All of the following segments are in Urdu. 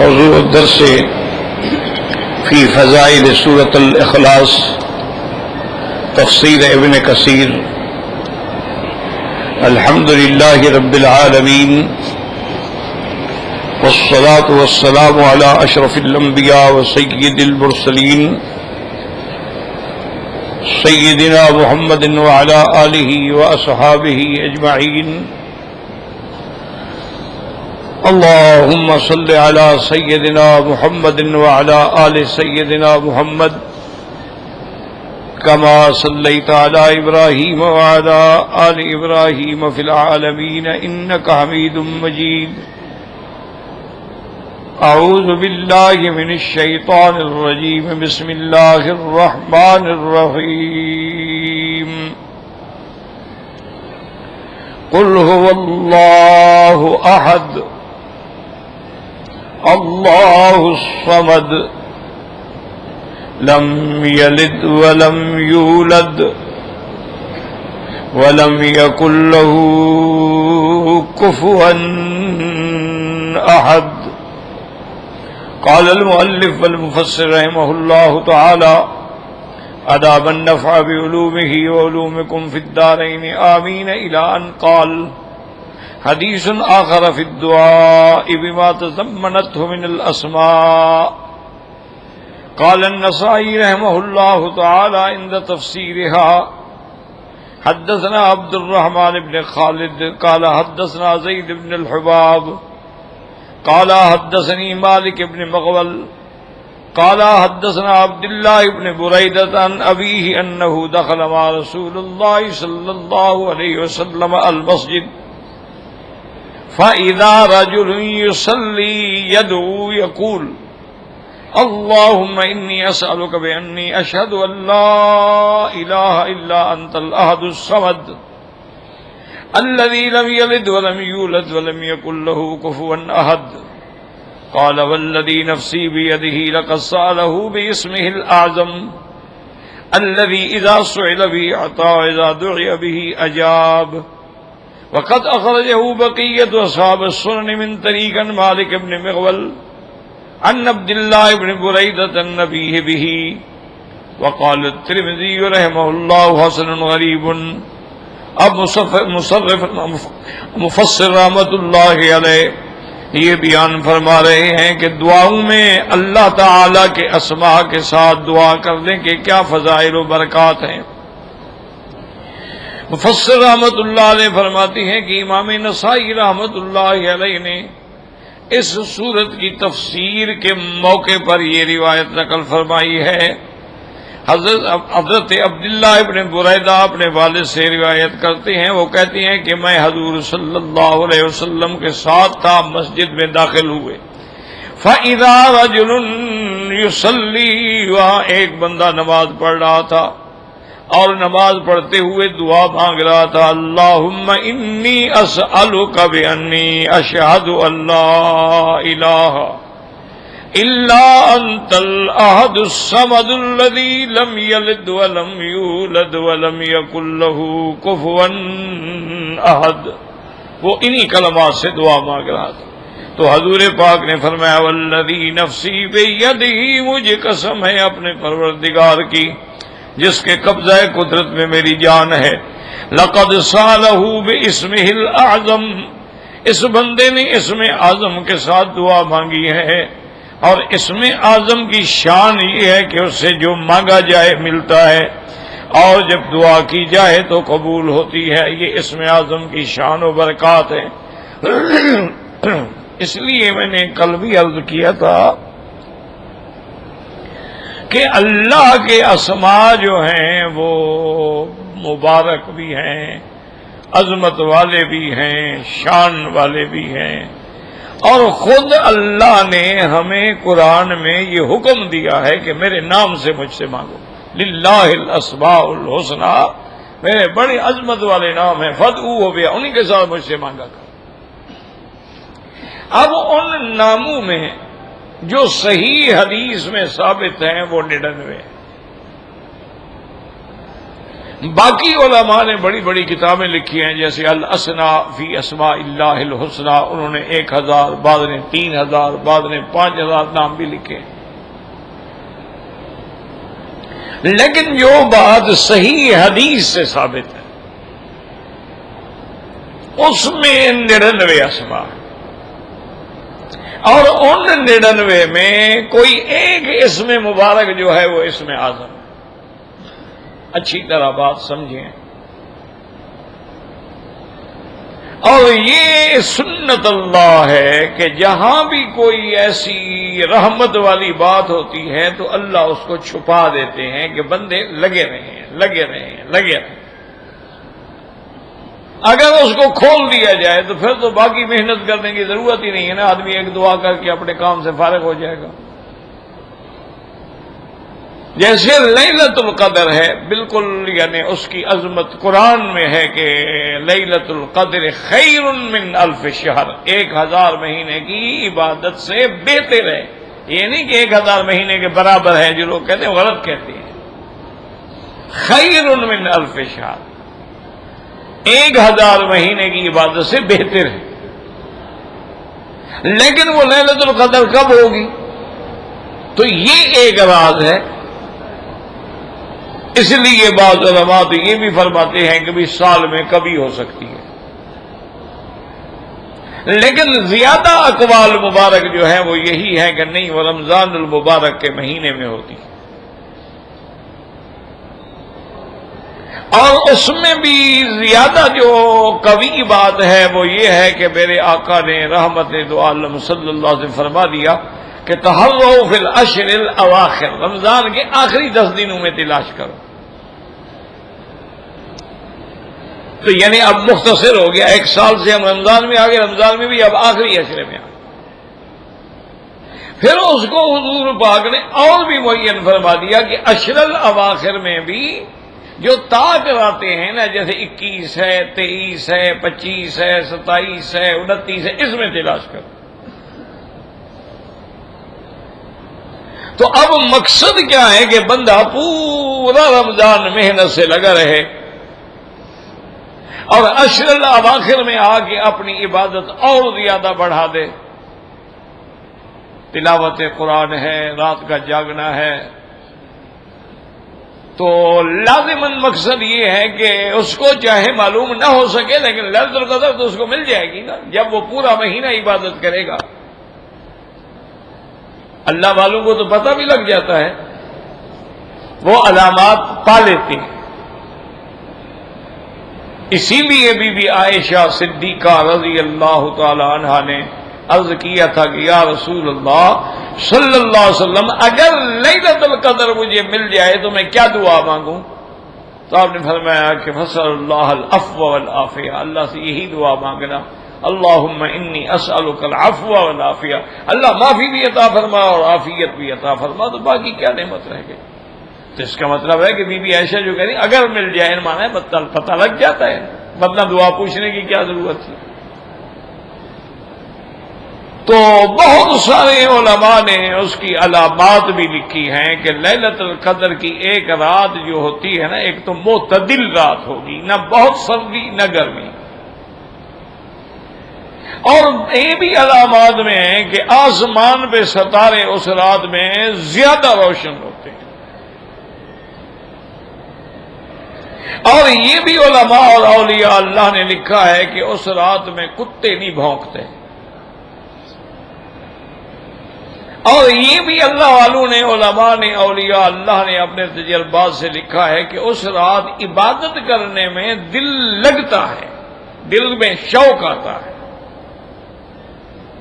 موضوع الدرس فی فضائل سورۃ الاخلاص تفسیر ابن کثیر. الحمد للہ رب العالمین والصلاة والسلام علی اشرف الانبیاء وسید المرسلین سیدنا محمد وعلی آلہ واصحابہ اجمعین. اللهم صل على سيدنا محمد وعلى آل سيدنا محمد كما صليت على إبراهيم وعلى آل إبراهيم في العالمين إنك حميد مجيد. أعوذ بالله من الشيطان الرجيم. بسم الله الرحمن الرحيم. قل هو الله أحد الله الصمد لم يلد ولم يولد ولم يكن له كفوا أحد. قال المؤلف والمفسر رحمه الله تعالى أدام النفع بعلومه وعلومكم في الدارين آمين إلى أن قال حدیث آخر فی الدعاء بما تضمنته من الاسماء. قال النسائی رحمہ اللہ تعالی عند تفسیرها حدثنا عبد الرحمن بن خالد قال حدثنا زید بن الحباب قال حدثني مالك بن مغول قال حدثنا عبد الله بن بريدة عن أبيه أنه دخل مع رسول الله صلى الله عليه وسلم المسجد فَإِذَا رَجُلٌ يُصَلِّي يَدْعُو يَقُولُ اللهم إني أسألك بأني أشهد أن لا إله إلا أنت الأحد الصمد الذي لم يلد ولم يولد ولم يكن له كفوا أحد. قال والذي نفسي بيده لقد سأله باسمه الأعظم الذي إذا سئل به أعطى وإذا دعي به أجاب. وقد أخرجه بقية أصحاب السنن من طريق مالك بن مغول عن عبد الله بن بريدة النبي به. وقال الترمذي رحمه الله حسن غريب. اب مفسر رحمت اللہ علیہ یہ بیان فرما رہے ہیں کہ دعاؤں میں اللہ تعالی کے اسماء کے ساتھ دعا کرنے کے کیا فضائل و برکات ہیں. مفسر رحمت اللہ علیہ فرماتی ہیں کہ امام نسائی رحمت اللہ علیہ نے اس سورت کی تفسیر کے موقع پر یہ روایت نقل فرمائی ہے. حضرت عبداللہ ابن بریدہ اپنے والد سے روایت کرتے ہیں. وہ کہتے ہیں کہ میں حضور صلی اللہ علیہ وسلم کے ساتھ تھا, مسجد میں داخل ہوئے. فَإِذَا رَجُلٌ يُصَلِّي وہاں ایک بندہ نماز پڑھ رہا تھا اور نماز پڑھتے ہوئے دعا مانگ رہا تھا. اللہم انی اسألک بانی اشہد ان لا الہ الا انت الاحد الصمد الذی لم یلد ولم یولد ولم یکن له کفوا احد. وہ انہی کلمات سے دعا مانگ رہا تھا. تو حضور پاک نے فرمایا والذی نفسی بیدہ, مجھے قسم ہے اپنے پروردگار کی جس کے قبضہ قدرت میں میری جان ہے. لقد سالہ باسمہ الاعظم, اس بندے نے اسم اعظم کے ساتھ دعا مانگی ہے. اور اسم اعظم کی شان یہ ہے کہ اس سے جو مانگا جائے ملتا ہے اور جب دعا کی جائے تو قبول ہوتی ہے. یہ اسم اعظم کی شان و برکات ہے. اس لیے میں نے کل بھی عرض کیا تھا کہ اللہ کے اسماء جو ہیں وہ مبارک بھی ہیں, عظمت والے بھی ہیں, شان والے بھی ہیں. اور خود اللہ نے ہمیں قرآن میں یہ حکم دیا ہے کہ میرے نام سے مجھ سے مانگو. للہ الاسماء الحسنی, میرے بڑے عظمت والے نام ہیں, فادعوہ بہا, انہی کے ساتھ مجھ سے مانگا کر. اب ان ناموں میں جو صحیح حدیث میں ثابت ہیں وہ 99. باقی علماء نے بڑی بڑی کتابیں لکھی ہیں، جیسے الاسنا فی اسماء اللہ الحسنی، انہوں نے 1000، بعض نے 3000، بعض نے 5000 نام بھی لکھے۔ لیکن جو بات صحیح حدیث سے ثابت ہے اس میں 99 اسماء ہے، اور ان 99 میں کوئی ایک اسم مبارک جو ہے وہ اسم اعظم ہے۔ اچھی طرح بات سمجھیں، اور یہ سنت اللہ ہے کہ جہاں بھی کوئی ایسی رحمت والی بات ہوتی ہے تو اللہ اس کو چھپا دیتے ہیں کہ بندے لگے رہیں۔ اگر اس کو کھول دیا جائے تو پھر تو باقی محنت کرنے کی ضرورت ہی نہیں ہے نا، آدمی ایک دعا کر کے اپنے کام سے فارغ ہو جائے گا۔ جیسے لیلۃ القدر ہے، بالکل یعنی اس کی عظمت قرآن میں ہے کہ لیلۃ القدر خیر من 1000 شہر، 1000 مہینے کی عبادت سے بہتر ہے۔ یہ نہیں کہ 1000 مہینے کے برابر ہے، جو لوگ کہتے ہیں غلط کہتے ہیں۔ خیر من 1000 شہر، 1000 مہینے کی عبادت سے بہتر ہے۔ لیکن وہ لیلۃ القدر کب ہوگی؟ تو یہ ایک راز ہے۔ اس لیے بعض علماء تو یہ بھی فرماتے ہیں کہ بھی سال میں کبھی ہو سکتی ہے، لیکن زیادہ اقوال مبارک جو ہے وہ یہی ہے کہ نہیں، وہ رمضان المبارک کے مہینے میں ہوتی ہے۔ اور اس میں بھی زیادہ جو قوی بات ہے وہ یہ ہے کہ میرے آقا نے رحمت دو عالم صلی اللہ علیہ وسلم فرما دیا کہ تحروا فی العشر الاواخر، رمضان کے آخری 10 دنوں میں تلاش کرو۔ تو یعنی اب مختصر ہو گیا، 1 سال سے ہم رمضان میں آگے، رمضان میں بھی اب آخری عشرے میں آگے۔ پھر اس کو حضور پاک نے اور بھی معین فرما دیا کہ عشر الاواخر میں بھی جو طاق آتے ہیں نا، جیسے 21 ہے، 23 ہے، 25 ہے، 27 ہے، 29 ہے، اس میں تلاش کرو۔ تو اب مقصد کیا ہے کہ بندہ پورا رمضان محنت سے لگا رہے اور عشر الاواخر میں آ کے اپنی عبادت اور زیادہ بڑھا دے۔ تلاوت قرآن ہے، رات کا جاگنا ہے، تو لازماً مقصد یہ ہے کہ اس کو چاہے معلوم نہ ہو سکے لیکن لیلۃ القدر تو اس کو مل جائے گی نا، جب وہ پورا مہینہ عبادت کرے گا۔ اللہ والوں کو تو پتہ بھی لگ جاتا ہے، وہ علامات پا لیتے ہیں۔ اسی لیے بی بی عائشہ صدیقہ رضی اللہ تعالی عنہا نے عرض کیا تھا کہ یا رسول اللہ صلی اللہ علیہ وسلم، اگر لیلۃ القدر مجھے مل جائے تو میں کیا دعا مانگوں؟ تو آپ نے فرمایا کہ فصل اللہ العفو والعافیہ، اللہ سے یہی دعا مانگنا، اللہم انی اسألک العفو والعافیہ، اللہ معافی بھی عطا فرما اور عافیت بھی عطا فرما، تو باقی کیا نعمت رہ گئی؟ تو اس کا مطلب ہے کہ بی بی عائشہ جو کہہ رہی اگر مل جائے، مانا ہے پتہ لگ جاتا ہے، ورنہ دعا پوچھنے کی کیا ضرورت تھی؟ تو بہت سارے علماء نے اس کی علامات بھی لکھی ہیں کہ لیلۃ القدر کی ایک رات جو ہوتی ہے نا، ایک تو معتدل رات ہوگی، نہ بہت سردی نہ گرمی، اور یہ بھی علامات میں ہیں کہ آسمان پہ ستارے اس رات میں زیادہ روشن ہوتے ہیں، اور یہ بھی علماء اور اولیاء اللہ نے لکھا ہے کہ اس رات میں کتے نہیں بھونکتے، اور یہ بھی اللہ والوں نے، علماء نے، اولیاء اللہ نے اپنے تجربات سے لکھا ہے کہ اس رات عبادت کرنے میں دل لگتا ہے، دل میں شوق آتا ہے۔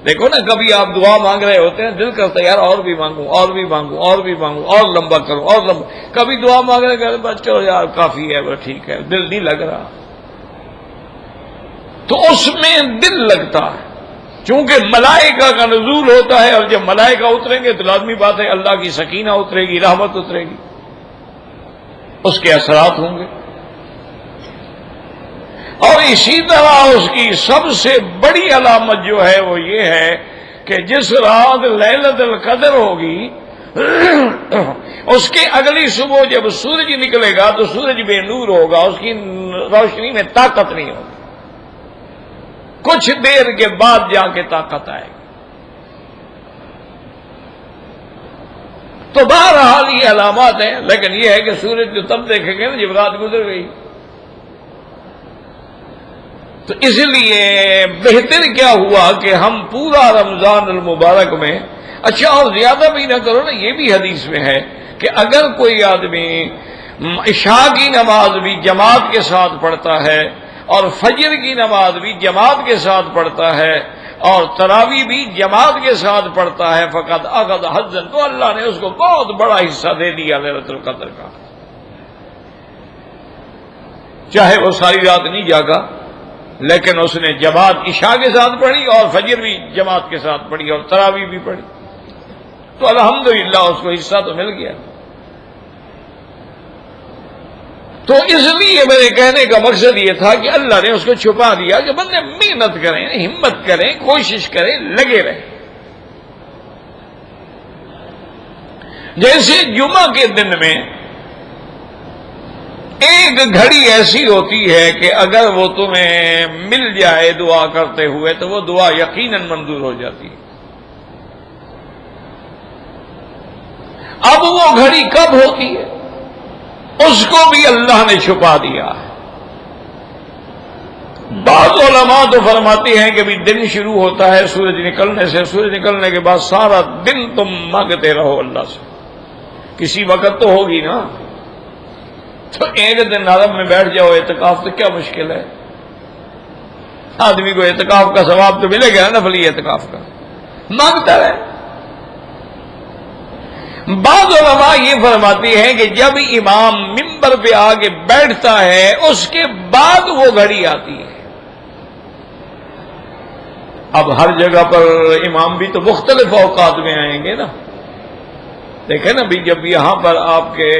دیکھو نا، کبھی آپ دعا مانگ رہے ہوتے ہیں، دل کرتا ہے یار اور بھی مانگوں، اور بھی مانگوں، اور بھی مانگوں، اور لمبا کروں، اور لمبا۔ کبھی دعا مانگ رہے کہ بس چلو یار کافی ہے، بس ٹھیک ہے، دل نہیں لگ رہا، تو اس میں دل لگتا ہے، چونکہ ملائکہ کا نزول ہوتا ہے، اور جب ملائکہ اتریں گے تو لازمی بات ہے اللہ کی سکینہ اترے گی، رحمت اترے گی، اس کے اثرات ہوں گے۔ اور اسی طرح اس کی سب سے بڑی علامت جو ہے وہ یہ ہے کہ جس رات لیلۃ القدر ہوگی اس کے اگلی صبح جب سورج نکلے گا تو سورج بے نور ہوگا، اس کی روشنی میں طاقت نہیں ہوگی، کچھ دیر کے بعد جا کے طاقت آئے گی۔ تو بہرحال یہ علامات ہیں، لیکن یہ ہے کہ سورج جو تب دیکھیں گے نا جب رات گزر گئی۔ تو اس لیے بہتر کیا ہوا کہ ہم پورا رمضان المبارک میں، اچھا اور زیادہ بھی نہ کرو نا، یہ بھی حدیث میں ہے کہ اگر کوئی آدمی عشاء کی نماز بھی جماعت کے ساتھ پڑھتا ہے اور فجر کی نماز بھی جماعت کے ساتھ پڑھتا ہے اور تراویح بھی جماعت کے ساتھ پڑھتا ہے، فقط اخذ حظا، تو اللہ نے اس کو بہت بڑا حصہ دے دیا لیلۃ القدر کا، چاہے وہ ساری رات نہیں جاگا لیکن اس نے جماعت عشاء کے ساتھ پڑھی اور فجر بھی جماعت کے ساتھ پڑھی اور تراویح بھی پڑھی، تو الحمدللہ اس کو حصہ تو مل گیا۔ تو اس لیے میرے کہنے کا مقصد یہ تھا کہ اللہ نے اس کو چھپا دیا کہ بندے محنت کریں، ہمت کریں، کوشش کریں، لگے رہیں۔ جیسے جمعہ کے دن میں ایک گھڑی ایسی ہوتی ہے کہ اگر وہ تمہیں مل جائے دعا کرتے ہوئے تو وہ دعا یقیناً منظور ہو جاتی ہے۔ اب وہ گھڑی کب ہوتی ہے اس کو بھی اللہ نے چھپا دیا ہے۔ بعض علماء تو فرماتے ہیں کہ بھی دن شروع ہوتا ہے سورج نکلنے سے، سورج نکلنے کے بعد سارا دن تم مانگتے رہو اللہ سے، کسی وقت تو ہوگی نا، تو ایک دن حرم میں بیٹھ جاؤ اعتکاف تو کیا مشکل ہے، آدمی کو اعتکاف کا ثواب تو ملے گا نفلی اعتکاف کا، مانگتا رہے۔ بعض علماء یہ فرماتے ہیں کہ جب امام منبر پہ آگے بیٹھتا ہے اس کے بعد وہ گھڑی آتی ہے۔ اب ہر جگہ پر امام بھی تو مختلف اوقات میں آئیں گے نا، دیکھیں نا بھی جب یہاں پر آپ کے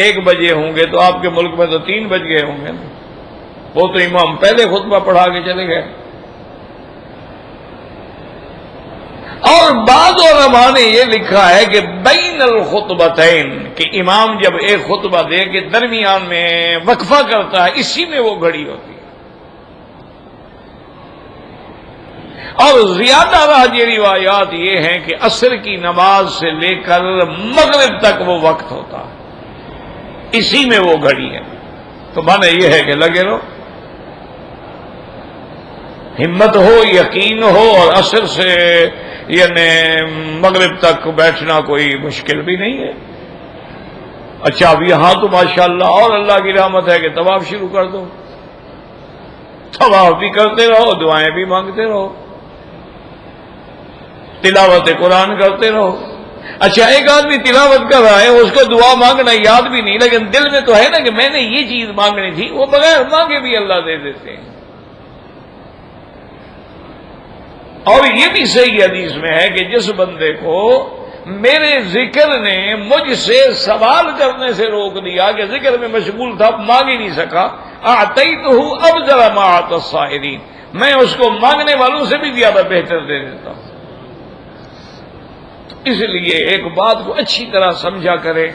1 بجے ہوں گے تو آپ کے ملک میں تو 3 بج گئے ہوں گے نا، وہ تو امام پہلے خطبہ پڑھا کے چلے گئے۔ اور بعض علماء نے یہ لکھا ہے کہ بین الخطبتین، کہ امام جب ایک خطبہ دے کے درمیان میں وقفہ کرتا ہے اسی میں وہ گھڑی ہوتی ہے۔ اور زیادہ راجح روایات یہ ہیں کہ عصر کی نماز سے لے کر مغرب تک وہ وقت ہوتا ہے، اسی میں وہ گھڑی ہے۔ تو معنی یہ ہے کہ لگے رہو، ہمت ہو، یقین ہو، اور عصر سے یعنی مغرب تک بیٹھنا کوئی مشکل بھی نہیں ہے۔ اچھا اب یہاں تو ماشاءاللہ اور اللہ کی رحمت ہے کہ طواف شروع کر دو، طواف بھی کرتے رہو، دعائیں بھی مانگتے رہو، تلاوت قرآن کرتے رہو۔ اچھا ایک آدمی تلاوت کر رہا ہے، اس کو دعا مانگنا یاد بھی نہیں، لیکن دل میں تو ہے نا کہ میں نے یہ چیز مانگنی تھی، وہ بغیر مانگے بھی اللہ دے دیتے ہیں۔ اور یہ بھی صحیح حدیث میں ہے کہ جس بندے کو میرے ذکر نے مجھ سے سوال کرنے سے روک دیا کہ ذکر میں مشغول تھا، مانگ ہی نہیں سکا، اعطیتہ افضل ما اعطی السائلین، میں اس کو مانگنے والوں سے بھی زیادہ بہتر دے دیتا ہوں۔ تو اس لیے ایک بات کو اچھی طرح سمجھا کرے،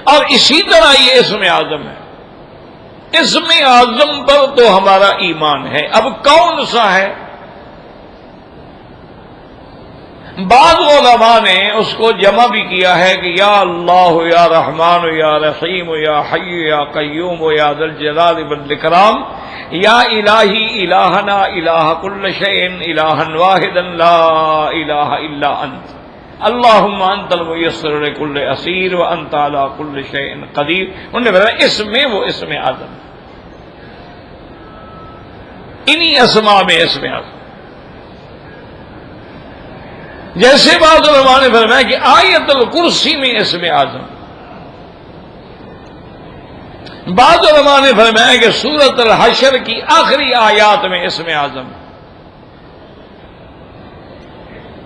اور اسی طرح یہ اسم اعظم ہے، اسم اعظم پر تو ہمارا ایمان ہے۔ اب کون سا ہے؟ بعض علماء نے اس کو جمع بھی کیا ہے کہ یا اللہ، یا رحمان، یا رحیم، یا حی، یا قیوم، یا ذی الجلال والاکرام، یا الہی الہنا الہ کل شیء الہا واحدا لا الہ الا انت، اللہم انت المیسر لکل اسیر وانت علی کل شیء قدیر۔ انہوں نے بتایا اس میں وہ اسم اعظم، انہی اسماء میں اسم اعظم۔ جیسے بعض علماء نے فرمایا کہ آیت الکرسی میں اسم اعظم، بعض علماء نے فرمایا کہ سورۃ الحشر کی آخری آیات میں اسم اعظم،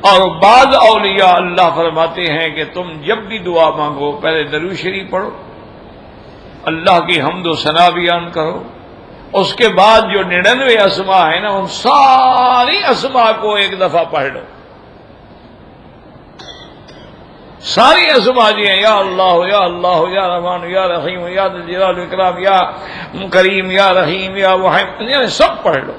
اور بعض اولیاء اللہ فرماتے ہیں کہ تم جب بھی دعا مانگو پہلے درود شریف پڑھو، اللہ کی حمد و ثنا بیان کرو، اس کے بعد جو 99 اسماء ہیں نا ان ساری اسماء کو ایک دفعہ پڑھ لو، ساری اسما جی ہیں، یا اللہ یا اللہ یا رحمان یا رحیم یا ذی الجلال والاکرام یا کریم یا رحیم یا وہیم، یعنی سب پڑھ لو۔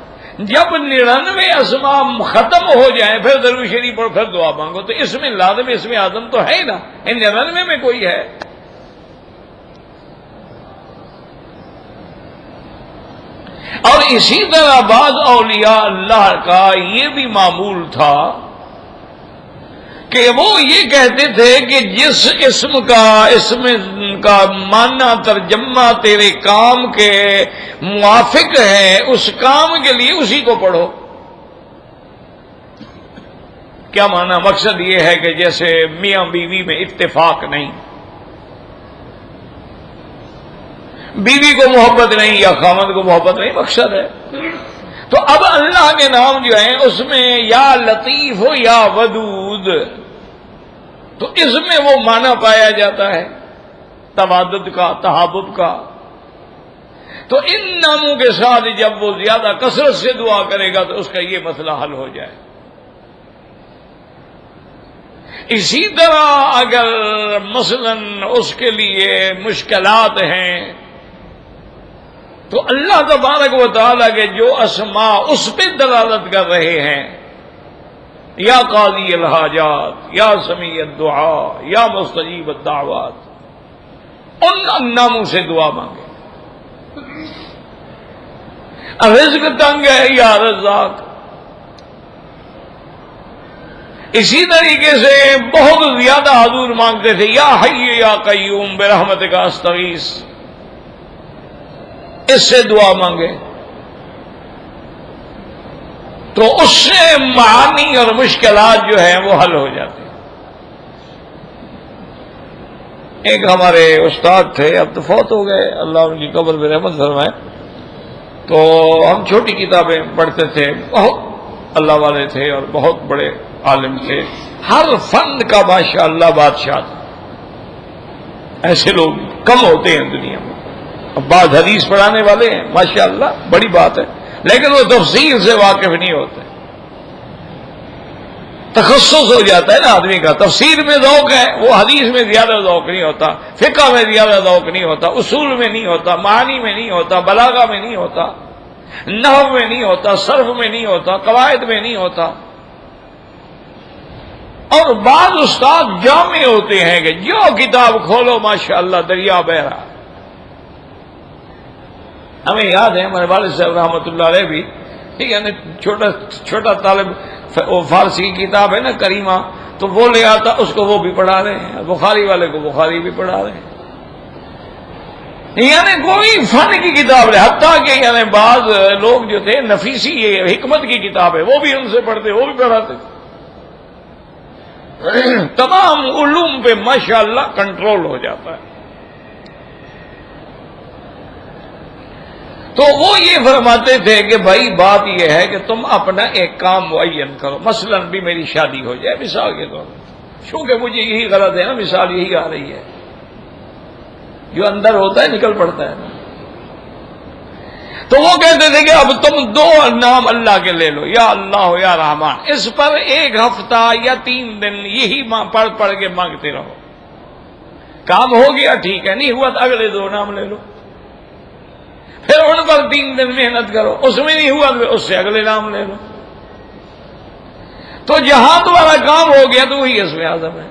جب 99 اسما ختم ہو جائیں پھر درود شریف پڑھ، پھر دعا مانگو۔ تو اس میں لازم اسم اعظم تو ہے نا، ان 99 میں کوئی ہے۔ اور اسی طرح بعض اولیاء اللہ کا یہ بھی معمول تھا کہ وہ یہ کہتے تھے کہ جس اسم کا معنی ترجمہ تیرے کام کے موافق ہے، اس کام کے لیے اسی کو پڑھو۔ کیا معنی؟ مقصد یہ ہے کہ جیسے میاں بیوی میں اتفاق نہیں، بیوی کو محبت نہیں یا خامد کو محبت نہیں، مقصد ہے۔ تو اب اللہ کے نام جو ہیں اس میں یا لطیف ہو یا ودود، تو اس میں وہ معنی پایا جاتا ہے توادد کا، تحابب کا۔ تو ان ناموں کے ساتھ جب وہ زیادہ کثرت سے دعا کرے گا تو اس کا یہ مسئلہ حل ہو جائے۔ اسی طرح اگر مثلا اس کے لیے مشکلات ہیں تو اللہ تبارک و تعالیٰ کے جو اسماء اس پہ دلالت کر رہے ہیں، یا قاضی الحاجات یا سمیع الدعاء یا مستجیب الدعوات، ان ناموں سے دعا مانگے۔ رزق تنگ ہے یا رزاق، اسی طریقے سے بہت زیادہ حضور مانگتے تھے یا حی یا قیوم برحمتک استغیث، اس سے دعا مانگے تو اس سے معانی اور مشکلات جو ہیں وہ حل ہو جاتے ہیں۔ ایک ہمارے استاد تھے، اب تو فوت ہو گئے، اللہ ان کی قبر میں رحمت فرمائے، تو ہم چھوٹی کتابیں پڑھتے تھے، بہت اللہ والے تھے اور بہت بڑے عالم تھے، ہر فن کا ماشاءاللہ بادشاہ تھا۔ ایسے لوگ کم ہوتے ہیں دنیا میں۔ اب بعض حدیث پڑھانے والے ہیں ماشاءاللہ، بڑی بات ہے، لیکن وہ تفسیر سے واقف نہیں ہوتے۔ تخصص ہو جاتا ہے نا آدمی کا، تفسیر میں ذوق ہے، وہ حدیث میں زیادہ ذوق نہیں ہوتا، فقہ میں زیادہ ذوق نہیں ہوتا، اصول میں نہیں ہوتا، معانی میں نہیں ہوتا، بلاغہ میں نہیں ہوتا، نحو میں نہیں ہوتا، صرف میں نہیں ہوتا، قواعد میں نہیں ہوتا۔ اور بعض استاد جامع ہوتے ہیں کہ جو کتاب کھولو ماشاءاللہ دریا بہ رہا۔ ہمیں یاد ہے ہمارے والد صاحب رحمۃ اللہ علیہ بھی، ٹھیک ہے نا، چھوٹا طالب وہ فارسی کی کتاب ہے نا کریمہ، تو وہ لے آتا، اس کو وہ بھی پڑھا رہے ہیں، بخاری والے کو بخاری بھی پڑھا رہے ہیں، یعنی کوئی فن کی کتاب لے، حتیٰ کہ یعنی بعض لوگ جو تھے نفیسی یہ حکمت کی کتاب ہے وہ بھی ان سے پڑھتے، وہ بھی پڑھاتے۔ تمام علوم پہ ماشاءاللہ کنٹرول ہو جاتا ہے۔ تو وہ یہ فرماتے تھے کہ بھائی بات یہ ہے کہ تم اپنا ایک کام معین کرو، مثلا بھی میری شادی ہو جائے مثال کے طور پر، چونکہ مجھے یہی غلط ہے نا، مثال یہی آ رہی ہے، جو اندر ہوتا ہے نکل پڑتا ہے نا۔ تو وہ کہتے تھے کہ اب تم 2 نام اللہ کے لے لو، یا اللہ یا رحمان، اس پر 1 ہفتہ یا 3 دن یہی پڑھ کے مانگتے رہو، کام ہو گیا ٹھیک ہے، نہیں ہوا تو اگلے 2 نام لے لو، پھر ان پر 3 دن محنت کرو، اس میں نہیں ہوا تو اس سے اگلے نام لے لو۔ تو جہاں تمہارا کام ہو گیا تو وہی اسم اعظم ہے۔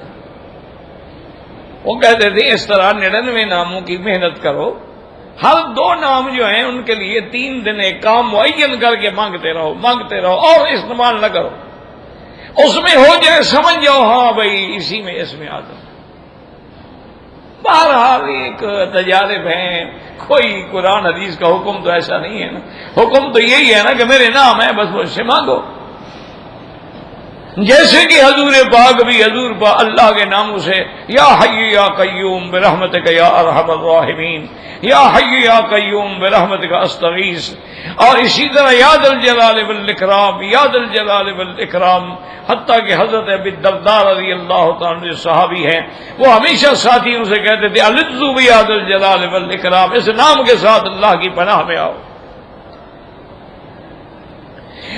وہ کہتے تھے اس طرح 99 ناموں کی محنت کرو، ہر 2 نام جو ہیں ان کے لیے 3 دن ایک کام معین کر کے مانگتے رہو اور استعمال نہ کرو، اس میں ہو جائے سمجھ جاؤ ہاں بھائی اسی میں اسم اعظم۔ بہرحال ایک تجارب ہیں، کوئی قرآن حدیث کا حکم تو ایسا نہیں ہے نا، حکم تو یہی ہے نا کہ میرے نام ہے بس مجھ سے مانگو، جیسے کہ حضور پاک بھی حضور پاک اللہ کے ناموں سے یا حی یا قیوم برحمتک یا ارحم الراحمین، یا حی یا قیوم برحمتک استغیث، اور اسی طرح یا ذا الجلال والاکرام، یا ذا الجلال والاکرام، حتیٰ کہ حضرت ابی الدرداء رضی اللہ تعالیٰ عنہ صحابی ہیں، وہ ہمیشہ ساتھیوں سے کہتے تھے الذو بیا ذا الجلال والاکرام، اس نام کے ساتھ اللہ کی پناہ میں آؤ۔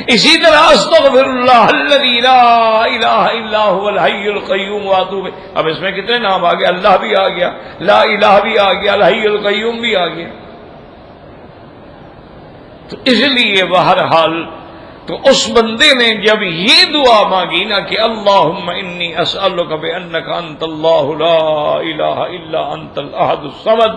اسی طرح استغفر اللہ الذی لا الہ الا هو الحی القیوم واتوب، اب اس میں کتنے نام آ گئے، اللہ بھی آ گیا، لا الہ بھی آ گیا، الحی القیوم بھی آ گیا۔ تو اس لیے بہرحال تو اس بندے نے جب یہ دعا مانگی نا کہ اللہم انی اسألک بانک انت اللہ لا الہ الا انت الاحد الصمد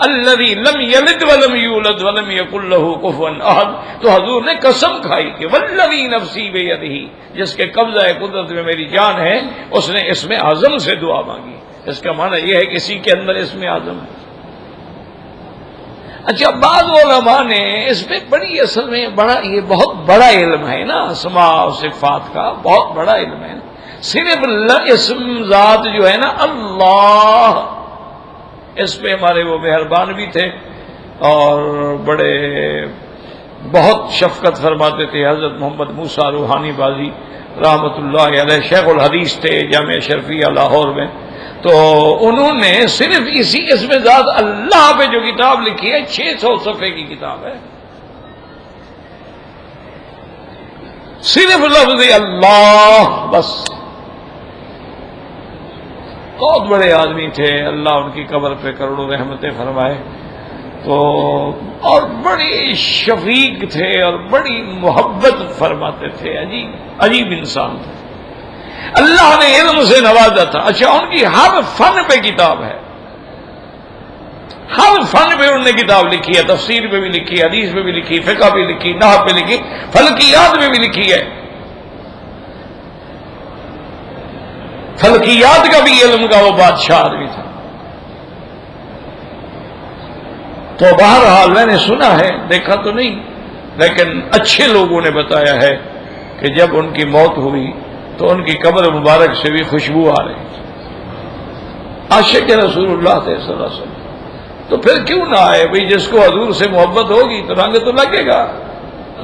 الذی لم یلد ولم یولد ولم یکن لہ کفوا احد، تو حضور نے قسم کھائی کہ والذی نفسی بیدہ، جس کے قبضہ قدرت میں میری جان ہے، اس نے اسم اعظم سے دعا مانگی۔ اس کا معنی یہ ہے کہ کسی کے اندر اسم اعظم ہے۔ اچھا، بعض علماء نے اس میں بڑی اصل میں یہ بہت بڑا علم ہے نا، اسماء و صفات کا بہت بڑا علم ہے۔ صرف اسم ذات جو ہے نا اللہ، اس پہ ہمارے وہ مہربان بھی تھے اور بڑے بہت شفقت فرماتے تھے حضرت محمد موسیٰ روحانی بازی رحمۃ اللہ علیہ، شیخ الحدیث تھے جامعہ شرفیہ لاہور میں۔ تو انہوں نے صرف اسی اسم ذات اللہ پہ جو کتاب لکھی ہے 600 صفحے کی کتاب ہے، صرف لفظ اللہ بس۔ بہت بڑے آدمی تھے، اللہ ان کی قبر پہ کروڑوں رحمتیں فرمائے، تو اور بڑے شفیق تھے اور بڑی محبت فرماتے تھے، عجیب عجیب انسان تھے، اللہ نے علم سے نوازا تھا۔ اچھا، ان کی ہر فن پہ کتاب ہے، ہر فن پہ انہوں نے کتاب لکھی ہے، تفسیر پہ بھی لکھی ہے، حدیث پہ بھی لکھی، فقہ پہ لکھی، نحو پہ لکھی، فلکیات میں بھی لکھی ہے، فلکیات کا بھی علم کا وہ بادشاہ آدمی تھا۔ تو بہرحال میں نے سنا ہے، دیکھا تو نہیں، لیکن اچھے لوگوں نے بتایا ہے کہ جب ان کی موت ہوئی تو ان کی قبر مبارک سے بھی خوشبو آ رہی تھی، عاشق رسول اللہ صلی اللہ علیہ وسلم۔ تو پھر کیوں نہ آئے بھئی، جس کو حضور سے محبت ہوگی تو رنگ تو لگے گا،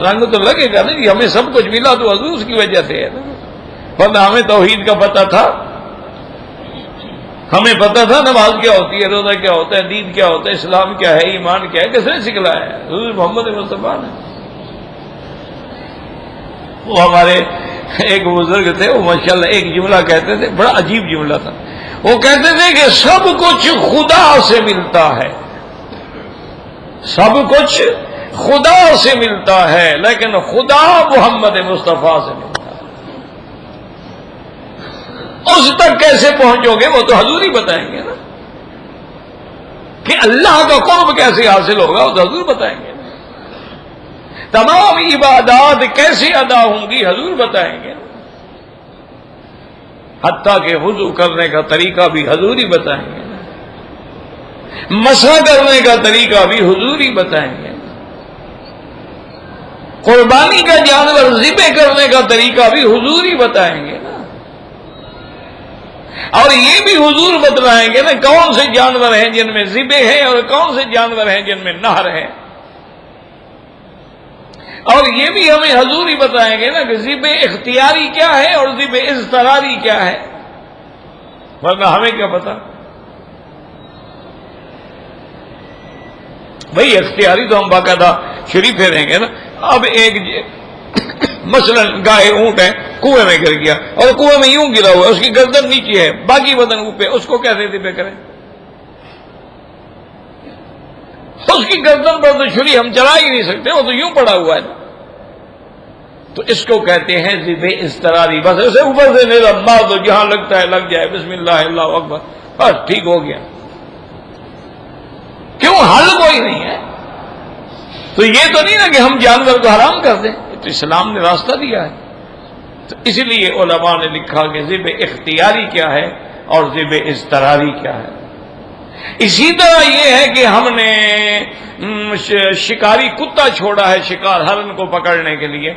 رنگ تو لگے گا نہیں، ہمیں سب کچھ ملا تو حضور کی وجہ سے ہے نا، ورنہ ہمیں توحید کا پتہ تھا، ہمیں پتہ تھا نماز کیا ہوتی ہے، روزہ کیا ہوتا ہے، دین کیا ہوتا ہے، اسلام کیا ہے، ایمان کیا ہے، کس نے سکھلایا ہے؟ حضور محمد مصطفیٰ نے۔ وہ ہمارے ایک بزرگ تھے، وہ ماشاءاللہ ایک جملہ کہتے تھے، بڑا عجیب جملہ تھا، وہ کہتے تھے کہ سب کچھ خدا سے ملتا ہے، سب کچھ خدا سے ملتا ہے، لیکن خدا محمد مصطفیٰ سے ملتا ہے۔ اس تک کیسے پہنچو گے؟ وہ تو حضور ہی بتائیں گے نا، کہ اللہ کا قرب کیسے حاصل ہوگا، وہ تو حضور بتائیں گے۔ تمام عبادات کیسے ادا ہوں گی، حضور بتائیں گے، حتیٰ کہ وضو کرنے کا طریقہ بھی حضور ہی بتائیں گے، مسح کرنے کا طریقہ بھی حضور ہی بتائیں گے، قربانی کا جانور ذبح کرنے کا طریقہ بھی حضور ہی بتائیں گے نا، اور یہ بھی حضور بتلائیں گے نا کون سے جانور ہیں جن میں ذبح ہے اور کون سے جانور ہیں جن میں نہر ہے، اور یہ بھی ہمیں حضور ہی بتائیں گے نا کہ ذبح اختیاری کیا ہے اور ذبح اضطراری کیا ہے، ورنہ ہمیں کیا پتا؟ بھئی اختیاری تو ہم باقاعدہ شریف رہیں گے نا۔ اب ایک مثلا گائے اونٹ ہے، کنویں میں گر گیا اور کنویں میں یوں گرا ہوا، اس کی گردن نیچے ہے، باقی بدن اوپر، اس کو کیسے ذبح کریں؟ اس کی گردن پر تو چھری ہم چلا ہی نہیں سکتے، وہ تو یوں پڑا ہوا ہے نا۔ تو اس کو کہتے ہیں ذبح اضطراری، بس اسے اوپر سے نہیں مار دو، جہاں لگتا ہے لگ جائے، بسم اللہ اللہ اکبر، بس ٹھیک ہو گیا۔ کیوں؟ حل کوئی نہیں ہے۔ تو یہ تو نہیں نا کہ ہم جانور کو حرام کر دیں، تو اسلام نے راستہ دیا ہے۔ تو اس لیے علماء نے لکھا کہ ذبح اختیاری کیا ہے اور ذبح اضطراری کیا ہے۔ اسی طرح یہ ہے کہ ہم نے شکاری کتا چھوڑا ہے شکار ہرن کو پکڑنے کے لیے،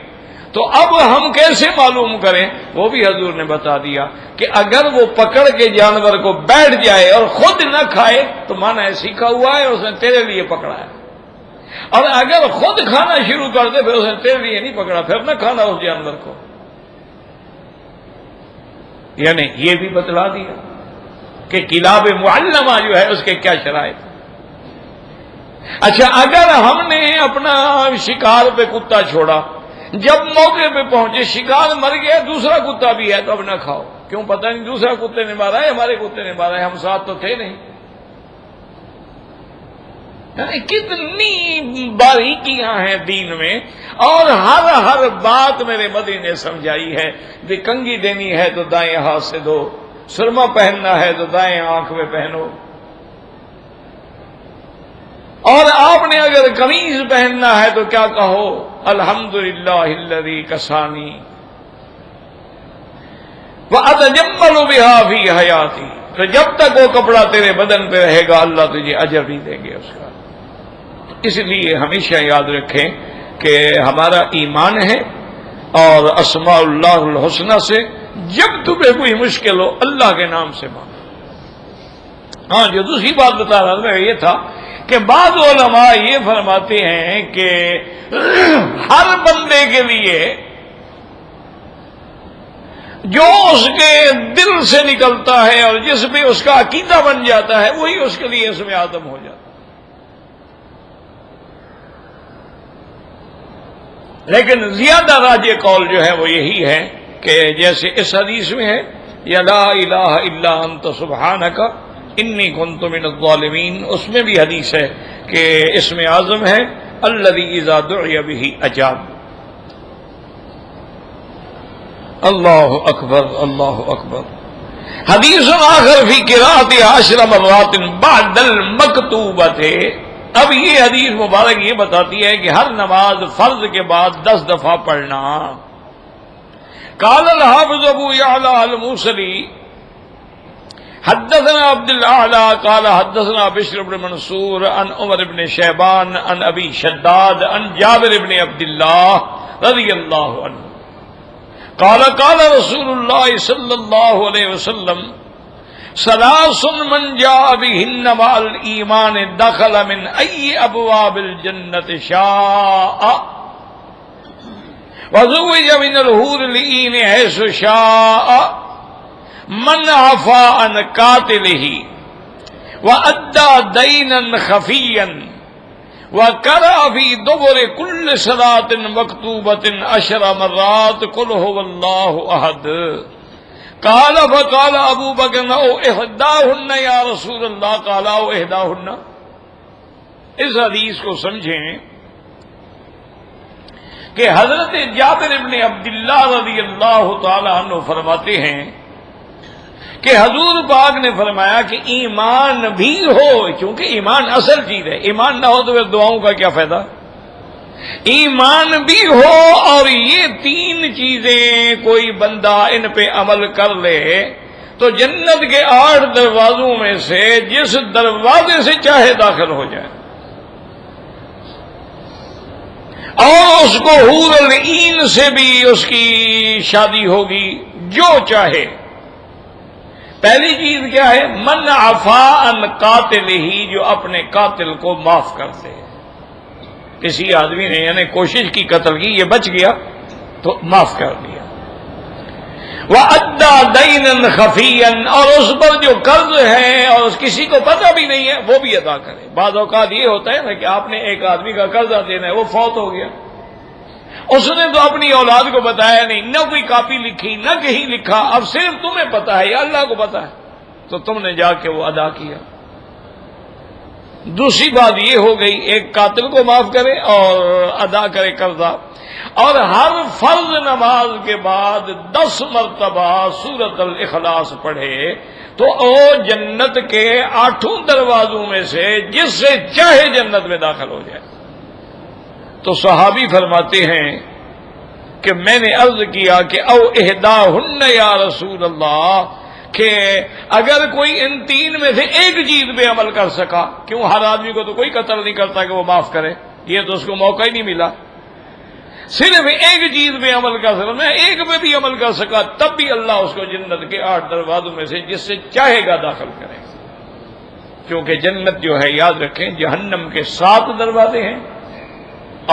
تو اب ہم کیسے معلوم کریں؟ وہ بھی حضور نے بتا دیا کہ اگر وہ پکڑ کے جانور کو بیٹھ جائے اور خود نہ کھائے تو مانا ہے سیکھا ہوا ہے، اس نے تیرے لیے پکڑا ہے، اور اگر خود کھانا شروع کر دے پھر اس نے تیرے لیے نہیں پکڑا، پھر نہ کھانا اس جانور کو۔ یعنی یہ بھی بتلا دیا کہ کلاب معلمہ جو ہے اس کے کیا شرائط۔ اچھا، اگر ہم نے اپنا شکار پہ کتا چھوڑا جب موقع پہ پہنچے شکار مر گیا، دوسرا کتا بھی ہے تو اب نہ کھاؤ، کیوں پتہ نہیں دوسرا کتے نے مارا ہے ہمارے کتے نے مارا ہے، ہم ساتھ تو تھے نہیں۔ یعنی کتنی باریکیاں ہیں دین میں، اور ہر بات میرے مدی نے سمجھائی ہے کہ کنگھی دینی ہے تو دائیں ہاتھ سے دو، سرما پہننا ہے تو دائیں آنکھ میں پہنو، اور آپ نے اگر قمیض پہننا ہے تو کیا کہو، الحمدللہ الذی کسانی وَأَتَجَمَّلُ بِهَا فِي حَيَاتِي، تو جب تک وہ کپڑا تیرے بدن پہ رہے گا اللہ تجھے اجر بھی دیں گے اس کا۔ اس لیے ہمیشہ یاد رکھیں کہ ہمارا ایمان ہے، اور اسماء اللہ الحسنہ سے جب تمہیں کوئی مشکل ہو اللہ کے نام سے مانگو۔ ہاں، جو دوسری بات بتا رہا تھا یہ تھا کہ بعض علماء یہ فرماتے ہیں کہ ہر بندے کے لیے جو اس کے دل سے نکلتا ہے اور جس پہ اس کا عقیدہ بن جاتا ہے وہی اس کے لیے اسم اعظم ہو جاتا ہے۔ لیکن زیادہ راجح قول جو ہے وہ یہی ہے کہ جیسے اس حدیث میں ہے یا لا الہ الا انت سبحانک انی کنت من الظالمین، اس میں بھی حدیث ہے کہ اسم اعظم ہے الذی اذا دعی بہ اجاب۔ اللہ اکبر اللہ اکبر۔ حدیث آخر فی قراءۃ 10 مرات بعد المکتوبۃ، اب یہ حدیث مبارک یہ بتاتی ہے کہ ہر نماز فرض کے بعد 10 دفعہ پڑھنا۔ قال الحافظ ابو یعلا الموصلی حدثنا عبد الاعلی قال حدثنا بشر بن منصور عن عمر بن شیبان عن ابی شداد عن جابر بن عبد اللہ رضی اللہ عنہ قال قال رسول اللہ صلی اللہ علیہ وسلم ثلاث من جاء بهن مع الایمان دخل من ای ابواب الجنة شاء وزوج من الحور العین حیث شاء من عفا عن قاتله وادى دينا خفيا وقرأ في دبر كل صلاة مكتوبة 10 مرات قل هو الله أحد قال فقال ابو بکر او احداہن یا رسول اللہ قال او احداہن۔ اس حدیث کو سمجھیں کہ حضرت جابر ابن عبداللہ رضی اللہ تعالی عنہ فرماتے ہیں کہ حضور پاک نے فرمایا کہ ایمان بھی ہو، چونکہ ایمان اصل چیز ہے، ایمان نہ ہو تو پھر دعاؤں کا کیا فائدہ، ایمان بھی ہو اور یہ 3 چیزیں کوئی بندہ ان پہ عمل کر لے تو جنت کے 8 دروازوں میں سے جس دروازے سے چاہے داخل ہو جائے، اور اس کو حور العین سے بھی اس کی شادی ہوگی جو چاہے۔ پہلی چیز کیا ہے، من عفا عن قاتلہ، جو اپنے قاتل کو معاف کر دے۔ کسی آدمی نے یعنی کوشش کی قتل کی، یہ بچ گیا تو معاف کر دیا۔ وَأَدَّى دَيْنًا خَفِيًّا، اور اس پر جو قرض ہے اور اس کسی کو پتہ بھی نہیں ہے وہ بھی ادا کرے۔ بعض اوقات یہ ہوتا ہے نا کہ آپ نے ایک آدمی کا قرضہ دینا ہے، وہ فوت ہو گیا، اس نے تو اپنی اولاد کو بتایا نہیں، نہ کوئی کاپی لکھی نہ کہیں لکھا، اب صرف تمہیں پتہ ہے یا اللہ کو پتہ ہے، تو تم نے جا کے وہ ادا کیا۔ دوسری بات یہ ہو گئی، ایک قاتل کو معاف کرے اور ادا کرے قرضہ، اور ہر فرض نماز کے بعد 10 مرتبہ سورۃ الاخلاص پڑھے تو وہ جنت کے 8 دروازوں میں سے جس سے چاہے جنت میں داخل ہو جائے۔ تو صحابی فرماتے ہیں کہ میں نے عرض کیا کہ او احداہن یا رسول اللہ، کہ اگر کوئی ان 3 میں سے ایک چیز پہ عمل کر سکا، کیوں ہر آدمی کو تو کوئی قتل نہیں کرتا کہ وہ معاف کرے، یہ تو اس کو موقع ہی نہیں ملا، صرف ایک چیز پہ عمل کر سکا، میں ایک پہ بھی عمل کر سکا تب بھی اللہ اس کو جنت کے 8 دروازوں میں سے جس سے چاہے گا داخل کرے، کیونکہ جنت جو ہے یاد رکھیں جہنم کے 7 دروازے ہیں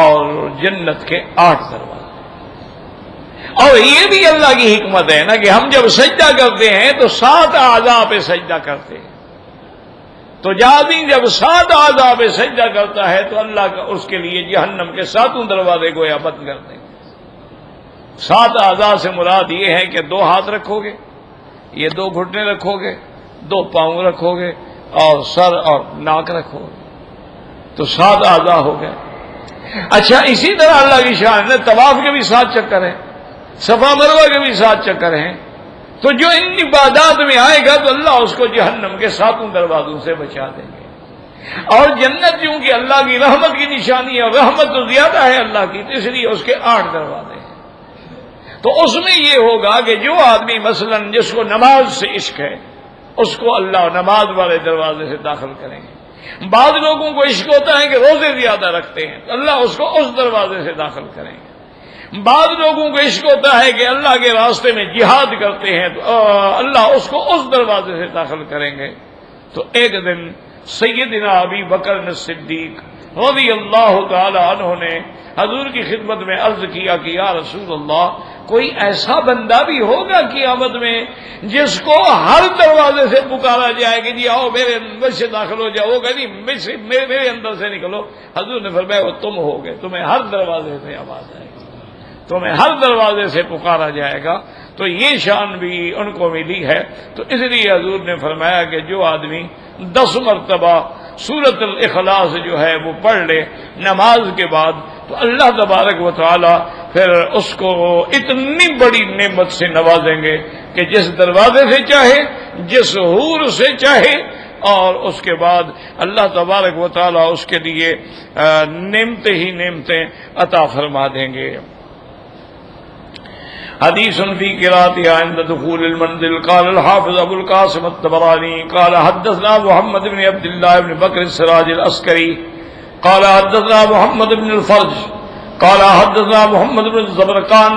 اور جنت کے 8 دروازے۔ اور یہ بھی اللہ کی حکمت ہے نا کہ ہم جب سجدہ کرتے ہیں تو 7 اعضاء پہ سجدہ کرتے ہیں، تو جب 7 اعضاء پہ سجدہ کرتا ہے تو اللہ کا اس کے لیے جہنم کے 7 دروازے گویا بند کر دیں گے۔ 7 اعضاء سے مراد یہ ہے کہ 2 ہاتھ رکھو گے، یہ 2 گھٹنے رکھو گے، 2 پاؤں رکھو گے اور سر اور ناک رکھو گے، تو 7 اعضاء ہو گئے۔ اچھا، اسی طرح اللہ کی شان ہے، طواف کے بھی 7 چکر ہیں، صفا مروہ کے بھی 7 چکر ہیں، تو جو ان عبادات میں آئے گا تو اللہ اس کو جہنم کے 7 دروازوں سے بچا دیں گے۔ اور جنت چونکہ اللہ کی رحمت کی نشانی ہے، اور رحمت تو زیادہ ہے اللہ کی، تو اس لیے اس کے 8 دروازے ہیں۔ تو اس میں یہ ہوگا کہ جو آدمی مثلا جس کو نماز سے عشق ہے، اس کو اللہ نماز والے دروازے سے داخل کریں گے۔ بعض لوگوں کو عشق ہوتا ہے کہ روزے زیادہ رکھتے ہیں، تو اللہ اس کو اس دروازے سے داخل کریں گے۔ بعض لوگوں کو عشق ہوتا ہے کہ اللہ کے راستے میں جہاد کرتے ہیں، تو اللہ اس کو اس دروازے سے داخل کریں گے۔ تو ایک دن سیدنا ابی بکر صدیق رضی اللہ تعالی عنہ نے حضور کی خدمت میں عرض کیا کہ یا رسول اللہ، کوئی ایسا بندہ بھی ہوگا قیامت میں جس کو ہر دروازے سے پکارا جائے کہ جی آؤ میرے اندر سے داخل ہو جاؤ، کہ نہیں میرے اندر سے نکلو؟ حضور نے فرمایا وہ تم ہوگے، تمہیں ہر دروازے سے آواز آئے گی، تمہیں ہر دروازے سے پکارا جائے گا۔ تو یہ شان بھی ان کو ملی ہے۔ تو اس لیے حضور نے فرمایا کہ جو آدمی 10 مرتبہ سورۃ الاخلاص جو ہے وہ پڑھ لے نماز کے بعد، تو اللہ تبارک و تعالی پھر اس کو اتنی بڑی نعمت سے نوازیں گے کہ جس دروازے سے چاہے، جس حور سے چاہے، اور اس کے بعد اللہ تبارک و تعالی اس کے لیے نعمتیں ہی نعمتیں عطا فرما دیں گے۔ حدیث فی قراءتها عند دخول المنزل قال الحافظ ابو القاسم الطبراني قال حدثنا محمد بن عبد الله بن بكر السراج العسكري قال حدثنا محمد بن الفرج قال حدثنا محمد بن الزبرقان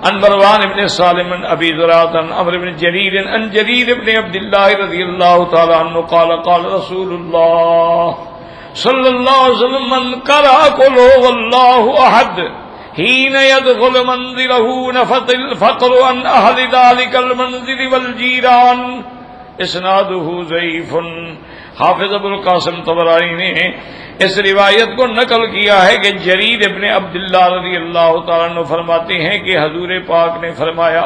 عن مروان بن سالم عن ابي زرعة عن عمرو بن جرير عن جرير بن عبد الله رضي الله تعالى عنه قال قال رسول الله صلى الله عليه وسلم من قرأ قل هو الله احد حين يدخل منزله نفث الفقر عن اهل ذلك المنزل والجيران۔ اسناده ضعیف۔ حافظ ابو القاسم طبرانی نے اس روایت کو نقل کیا ہے کہ جریر ابن عبداللہ رضی اللہ تعالیٰ عنہ فرماتے ہیں کہ حضور پاک نے فرمایا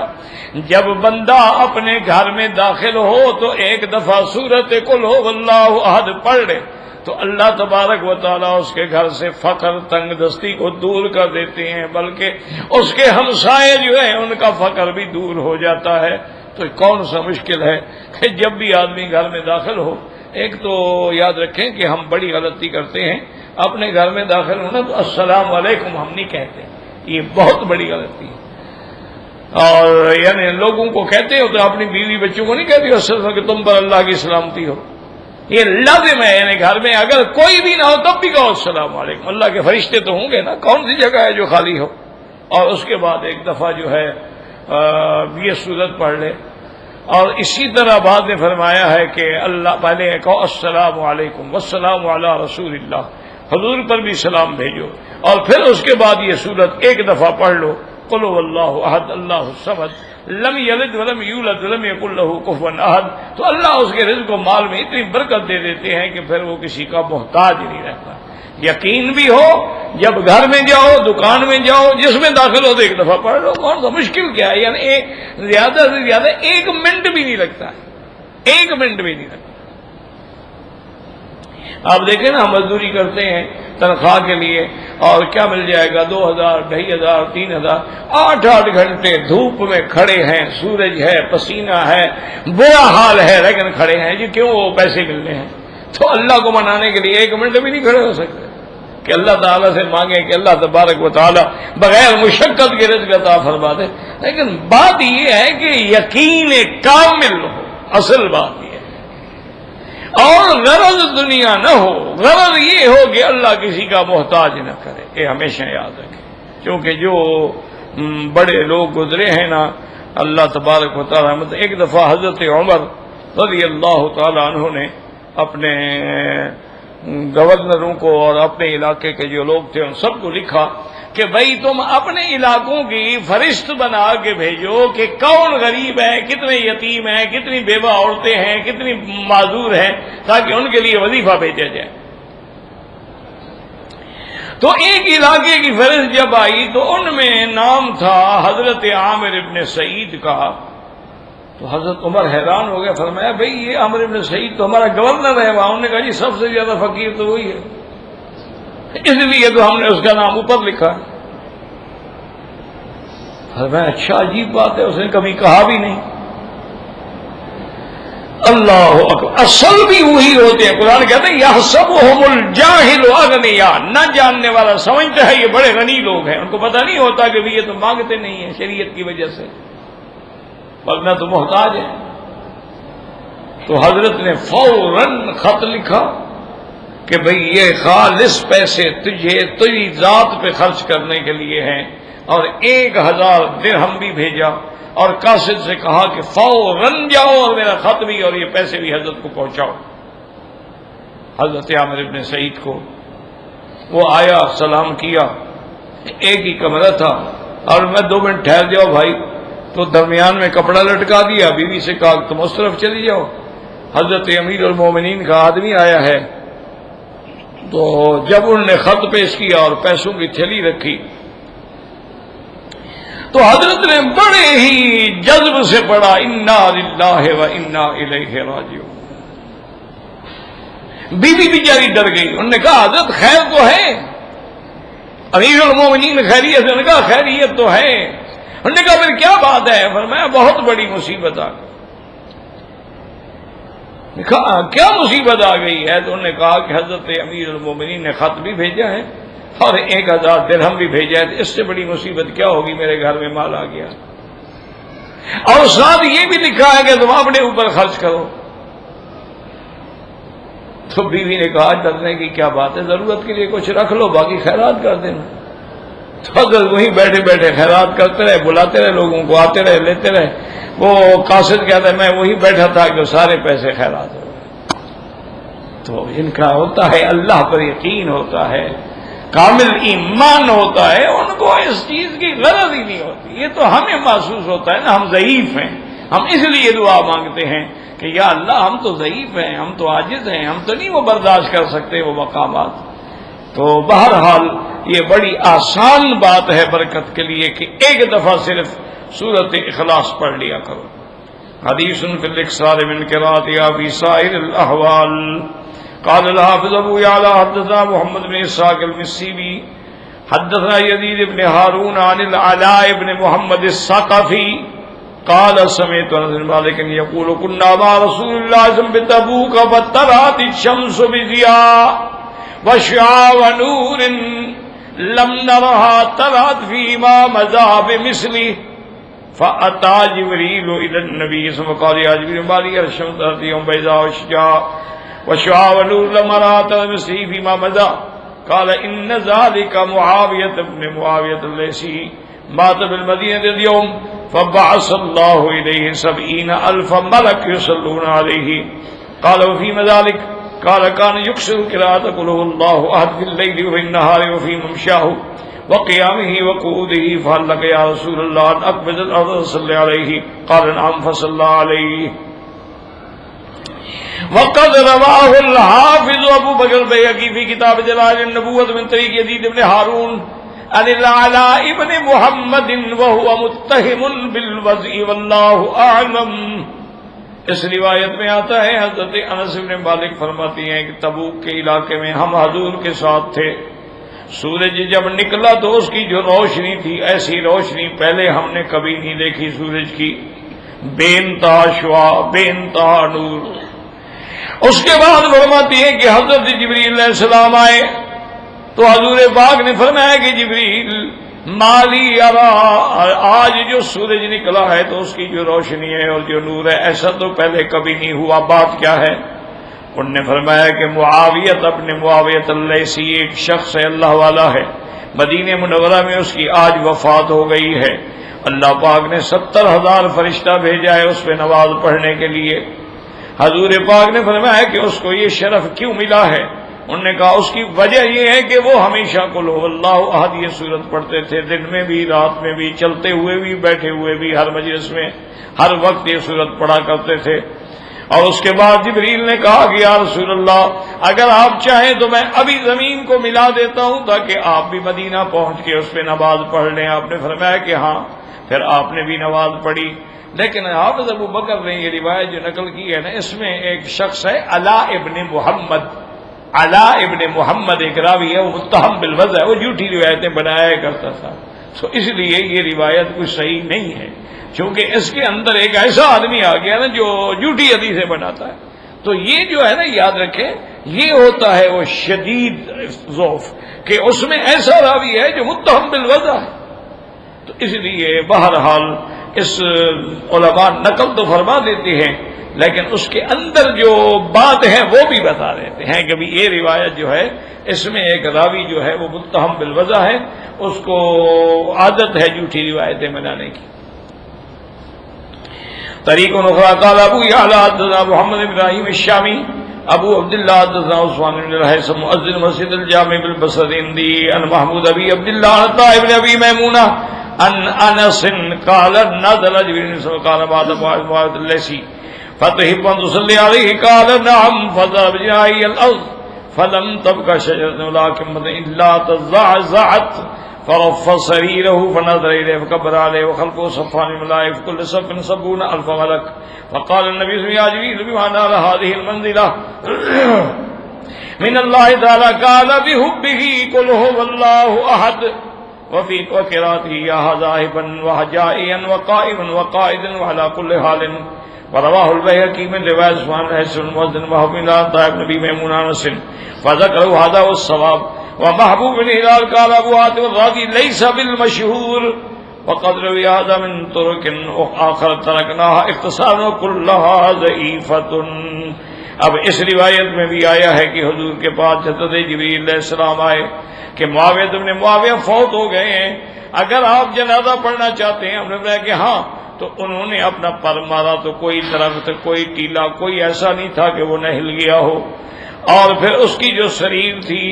جب بندہ اپنے گھر میں داخل ہو تو ایک دفعہ سورۃ قل هو اللہ احد پڑھ لے تو اللہ تبارک و تعالیٰ اس کے گھر سے فقر تنگ دستی کو دور کر دیتے ہیں، بلکہ اس کے ہمسائے جو ہیں ان کا فقر بھی دور ہو جاتا ہے۔ تو کون سا مشکل ہے کہ جب بھی آدمی گھر میں داخل ہو، ایک تو یاد رکھیں کہ ہم بڑی غلطی کرتے ہیں، اپنے گھر میں داخل ہونا تو السلام علیکم ہم نہیں کہتے، یہ بہت بڑی غلطی ہے۔ اور یعنی لوگوں کو کہتے ہو تو اپنی بیوی بچوں کو نہیں کہتے ہو کہ تم پر اللہ کی سلامتی ہو، یہ لازم ہے، یعنی گھر میں اگر کوئی بھی نہ ہو تب بھی کہو السلام علیکم، اللہ کے فرشتے تو ہوں گے نا، کون سی جگہ ہے جو خالی ہو۔ اور اس کے بعد ایک دفعہ جو ہے یہ سورت پڑھ لے۔ اور اسی طرح بعد نے فرمایا ہے کہ اللہ پہلے کہو السلام علیکم والسلام علی رسول اللہ، حضور پر بھی سلام بھیجو، اور پھر اس کے بعد یہ سورت ایک دفعہ پڑھ لو، قل هو اللہ احد اللہ الصمد لم یلد ولم یولد ولم یکن له کفوا احد۔ تو اللہ اس کے رزق و مال میں اتنی برکت دے دیتے ہیں کہ پھر وہ کسی کا محتاج نہیں رہتا۔ یقین بھی ہو، جب گھر میں جاؤ، دکان میں جاؤ، جس میں داخل ہو تو ایک دفعہ پڑھ لو، کون سا مشکل کیا ہے، یعنی زیادہ سے زیادہ 1 منٹ بھی نہیں لگتا ہے، 1 منٹ بھی نہیں لگتا۔ آپ دیکھیں نا، مزدوری کرتے ہیں تنخواہ کے لیے اور کیا مل جائے گا، 2000 2500 3000، 8 گھنٹے دھوپ میں کھڑے ہیں، سورج ہے، پسینہ ہے، برا حال ہے، لیکن کھڑے ہیں جی، کیوں؟ وہ پیسے ملنے ہیں۔ تو اللہ کو منانے کے لیے 1 منٹ بھی نہیں کھڑے ہو سکتے کہ اللہ تعالیٰ سے مانگیں کہ اللہ تبارک و تعالیٰ بغیر مشقت کے رزق عطا فرما دے۔ لیکن بات یہ ہے کہ یقین کامل ہو، اصل بات یہ ہے، اور غرض دنیا نہ ہو، غرض یہ ہو کہ اللہ کسی کا محتاج نہ کرے، یہ ہمیشہ یاد رکھے۔ کیونکہ جو بڑے لوگ گزرے ہیں نا اللہ تبارک و تعالیٰ، ایک دفعہ حضرت عمر رضی اللہ تعالیٰ عنہ نے اپنے گورنروں کو اور اپنے علاقے کے جو لوگ تھے ان سب کو لکھا کہ بھائی تم اپنے علاقوں کی فہرست بنا کے بھیجو کہ کون غریب ہے، کتنے یتیم ہیں، کتنی بیوہ عورتیں ہیں، کتنی معذور ہیں، تاکہ ان کے لیے وظیفہ بھیجا جائے۔ تو ایک علاقے کی فہرست جب آئی تو ان میں نام تھا حضرت عامر ابن سعید کا. تو حضرت عمر حیران ہو گیا، فرمایا بھئی یہ عامر ابن سعید تو ہمارا گورنر ہے وہاں. انہوں نے کہا جی سب سے زیادہ فقیر تو وہی ہے، اس لیے تو ہم نے اس کا نام اوپر لکھا. فرمایا اچھا عجیب بات ہے، اس نے کبھی کہا بھی نہیں. اللہ اکبر، اصل بھی وہی ہوتے ہیں. قرآن کہتے ہیں یحسبهم الجاہل اغنیاء، نہ جاننے والا سمجھتا ہے یہ بڑے غنی لوگ ہیں، ان کو پتہ نہیں ہوتا کہ یہ تو مانگتے نہیں ہیں شریعت کی وجہ سے، ورنہ تو محتاج ہیں. تو حضرت نے فوراً خط لکھا کہ بھئی یہ خالص پیسے تجھے ذات پہ خرچ کرنے کے لیے ہیں، اور 1000 درہم بھی بھیجا، اور قاصد سے کہا کہ فوراً جاؤ اور میرا خط بھی اور یہ پیسے بھی حضرت کو پہنچاؤ. حضرت عامر ابن سعید کو وہ آیا، سلام کیا، ایک ہی کمرہ تھا، اور میں 2 منٹ ٹھہر جاؤ بھائی، تو درمیان میں کپڑا لٹکا دیا، بیوی سے کہا تم اس طرف چلی جاؤ. حضرت امیر المومنین کا آدمی آیا ہے. تو جب انہوں نے خط پیش کیا اور پیسوں کی تھیلی رکھی تو حضرت نے بڑے ہی جذب سے پڑھا انا للہ و انا الیہ راجعون. بیوی بیچاری ڈر گئی. انہوں نے کہا حضرت خیر تو ہے؟ امیر المومنین خیریت؟ انہوں نے کہا خیریت تو ہے. انہوں نے کہا پھر کیا بات ہے؟ فرمایا بہت بڑی مصیبت آ گئی. کہا کیا مصیبت آ گئی ہے؟ تو انہوں نے کہا کہ حضرت امیر المومنین نے خط بھی بھیجا ہے اور 1000 درہم بھی بھیجا ہے، اس سے بڑی مصیبت کیا ہوگی، میرے گھر میں مال آ گیا، اور ساتھ یہ بھی لکھا ہے کہ تم اپنے اوپر خرچ کرو. تو بیوی نے کہا ڈرنے کی کیا بات ہے، ضرورت کے لیے کچھ رکھ لو، باقی خیرات کر دینا. تو اگر وہیں بیٹھے بیٹھے خیرات کرتے رہے، بلاتے رہے لوگوں کو، آتے رہے لیتے رہے. وہ قاصد کہتا ہے میں وہی بیٹھا تھا کہ سارے پیسے خیرات ہو گئے. تو ان کا ہوتا ہے اللہ پر یقین ہوتا ہے، کامل ایمان ہوتا ہے، ان کو اس چیز کی غرض ہی نہیں ہوتی. یہ تو ہمیں محسوس ہوتا ہے نا ہم ضعیف ہیں، ہم اس لیے دعا مانگتے ہیں کہ یا اللہ ہم تو ضعیف ہیں، ہم تو عاجز ہیں، ہم تو نہیں وہ برداشت کر سکتے وہ مقامات. تو بہرحال یہ بڑی آسان بات ہے برکت کے لیے کہ ایک دفعہ صرف سورۃ اخلاص پڑھ لیا کرو. حدیث فی الاکثار من قراءتها فی سائر الاحوال. قال الحافظ ابو یعلا حدثنا محمد بن اسحاق المسیبی حدثنا یزید بن ہارون عن العلاء بن محمد الثقفی قال سمعت انس بن مالک یقول كنا مع رسول اللہ صلی اللہ علیہ وسلم بتبوک فطلعت الشمس بضیاء وشعاع ونور لم نرها طلعت فيما مضى بمثله فأتى جبريل إلى النبي صلى الله عليه وسلم قال يا الشمس يوم بيضاء وشعاع ونور لم نرها مثله فيما مضى قال إن ذلك معاوية بن معاوية الليثي مات بالمدينة اليوم فبعث الله إليه 70,000 ملك يصلون عليه. قال وفيما ذلك؟ قال كان يكسر قراءة قل هو الله أحد في الليل وفي النهار وفي ممشاه وقيامه وقعوده فهل لك يا رسول الله أن أقبض الأرض وصلي عليه؟ قال نعم فصلى عليه. وقد رواه الحافظ أبو بكر البيهقي في كتاب دلائل النبوة من طريق يزيد بن هارون عن العلاء بن محمد وهو متهم بالوضع والله أعلم. اس روایت میں آتا ہے حضرت انس بن مالک فرماتی ہیں کہ تبوک کے علاقے میں ہم حضور کے ساتھ تھے. سورج جب نکلا تو اس کی جو روشنی تھی ایسی روشنی پہلے ہم نے کبھی نہیں دیکھی سورج کی، بے انتہا شعاع، بے انتہا نور. اس کے بعد فرماتی ہے کہ حضرت جبریل علیہ السلام آئے تو حضور پاک نے فرمایا کہ جبریل مالی ارا، آج جو سورج نکلا ہے تو اس کی جو روشنی ہے اور جو نور ہے ایسا تو پہلے کبھی نہیں ہوا، بات کیا ہے؟ انہوں نے فرمایا کہ معاویت اپنے معاویت اللیثی ایک شخص ہے، اللہ والا ہے، مدینہ منورہ میں اس کی آج وفات ہو گئی ہے. اللہ پاک نے 70,000 فرشتہ بھیجا ہے اس پہ نماز پڑھنے کے لیے. حضور پاک نے فرمایا کہ اس کو یہ شرف کیوں ملا ہے؟ انہوں نے کہا اس کی وجہ یہ ہے کہ وہ ہمیشہ قل هو اللہ احد یہ سورت پڑھتے تھے، دن میں بھی رات میں بھی، چلتے ہوئے بھی بیٹھے ہوئے بھی، ہر مجلس میں ہر وقت یہ سورت پڑھا کرتے تھے. اور اس کے بعد جبریل نے کہا کہ یا رسول اللہ اگر آپ چاہیں تو میں ابھی زمین کو ملا دیتا ہوں تاکہ آپ بھی مدینہ پہنچ کے اس پہ نماز پڑھ لیں. آپ نے فرمایا کہ ہاں. پھر آپ نے بھی نماز پڑھی. لیکن حافظ ابو بکر نے یہ روایت جو نقل کی ہے نا، اس میں ایک شخص ہے علاء ابن محمد. علاء ابن محمد ایک راوی ہے، وہ متہم بالوضع ہے، وہ جھوٹی روایتیں بنایا کرتا تھا. تو اس لیے یہ روایت کوئی صحیح نہیں ہے، کیونکہ اس کے اندر ایک ایسا آدمی آ گیا نا جو جھوٹی حدیثیں بناتا ہے. تو یہ جو ہے نا، یاد رکھیں، یہ ہوتا ہے وہ شدید ضعف کہ اس میں ایسا راوی ہے جو متہم بالوضع ہے. تو اس لیے بہرحال اس علماء نقل تو فرما دیتے ہیں، لیکن اس کے اندر جو بات ہے وہ بھی بتا دیتے ہیں کہ بھی یہ روایت جو ہے اس میں ایک راوی جو ہے وہ متہم بالوضع ہے، اس کو عادت ہے جھوٹی روایتیں بنانے کی. طریق اخرى قال ابو يعلى حدثنا محمد بن ابراهيم الشامي ابو عبد الله حدثنا عثمان بن الهيثم مؤذن مسجد الجامع بالبصرة عندي ان محمود ابي عبد الله عطاء ابن ابي ميمونة ان انس قال نزل جبريل قال بعد موعظة الليثي فتحب ان تصلي عليه قال نعم فضرب جناحي الارض فلم تبقى شجرة ولا كلمة الا تزعزعت فرف سريره فنظر إليه فكبر عليه وخلفه صفان الملائكة في كل صف 70,000 ملك. فقال النبي صلى الله عليه وسلم بما نال هذه المنزلة من الله تعالى قال بحبه قل هو الله أحد وفي قراءته يا ذاهبا وجائعا وقائما وقائدا وعلى كل حال. ورواه البيهقي من رواية عثمان بن الهيثم المؤذن وهو بن عطاء بن ابي ميمونة انس فذكروا هذا والصواب. ومحبوب بن هلال قال ابو حاتم الرازي ليس بالمشهور وقد روي هذا من طرق آخر تركناها اختصارا كلها ضعيفة. اب اس روایت میں بھی آیا ہے کہ حضور کے پاس حضرت جبریل علیہ السلام آئے کہ معاویہ بن معاویہ فوت ہو گئے ہیں، اگر آپ جنازہ پڑھنا چاہتے ہیں. ہم نے بتایا کہ ہاں. تو انہوں نے اپنا پر مارا تو کوئی درخت کوئی ٹیلا کوئی ایسا نہیں تھا کہ وہ نہ ہل گیا ہو، اور پھر اس کی جو سریر تھی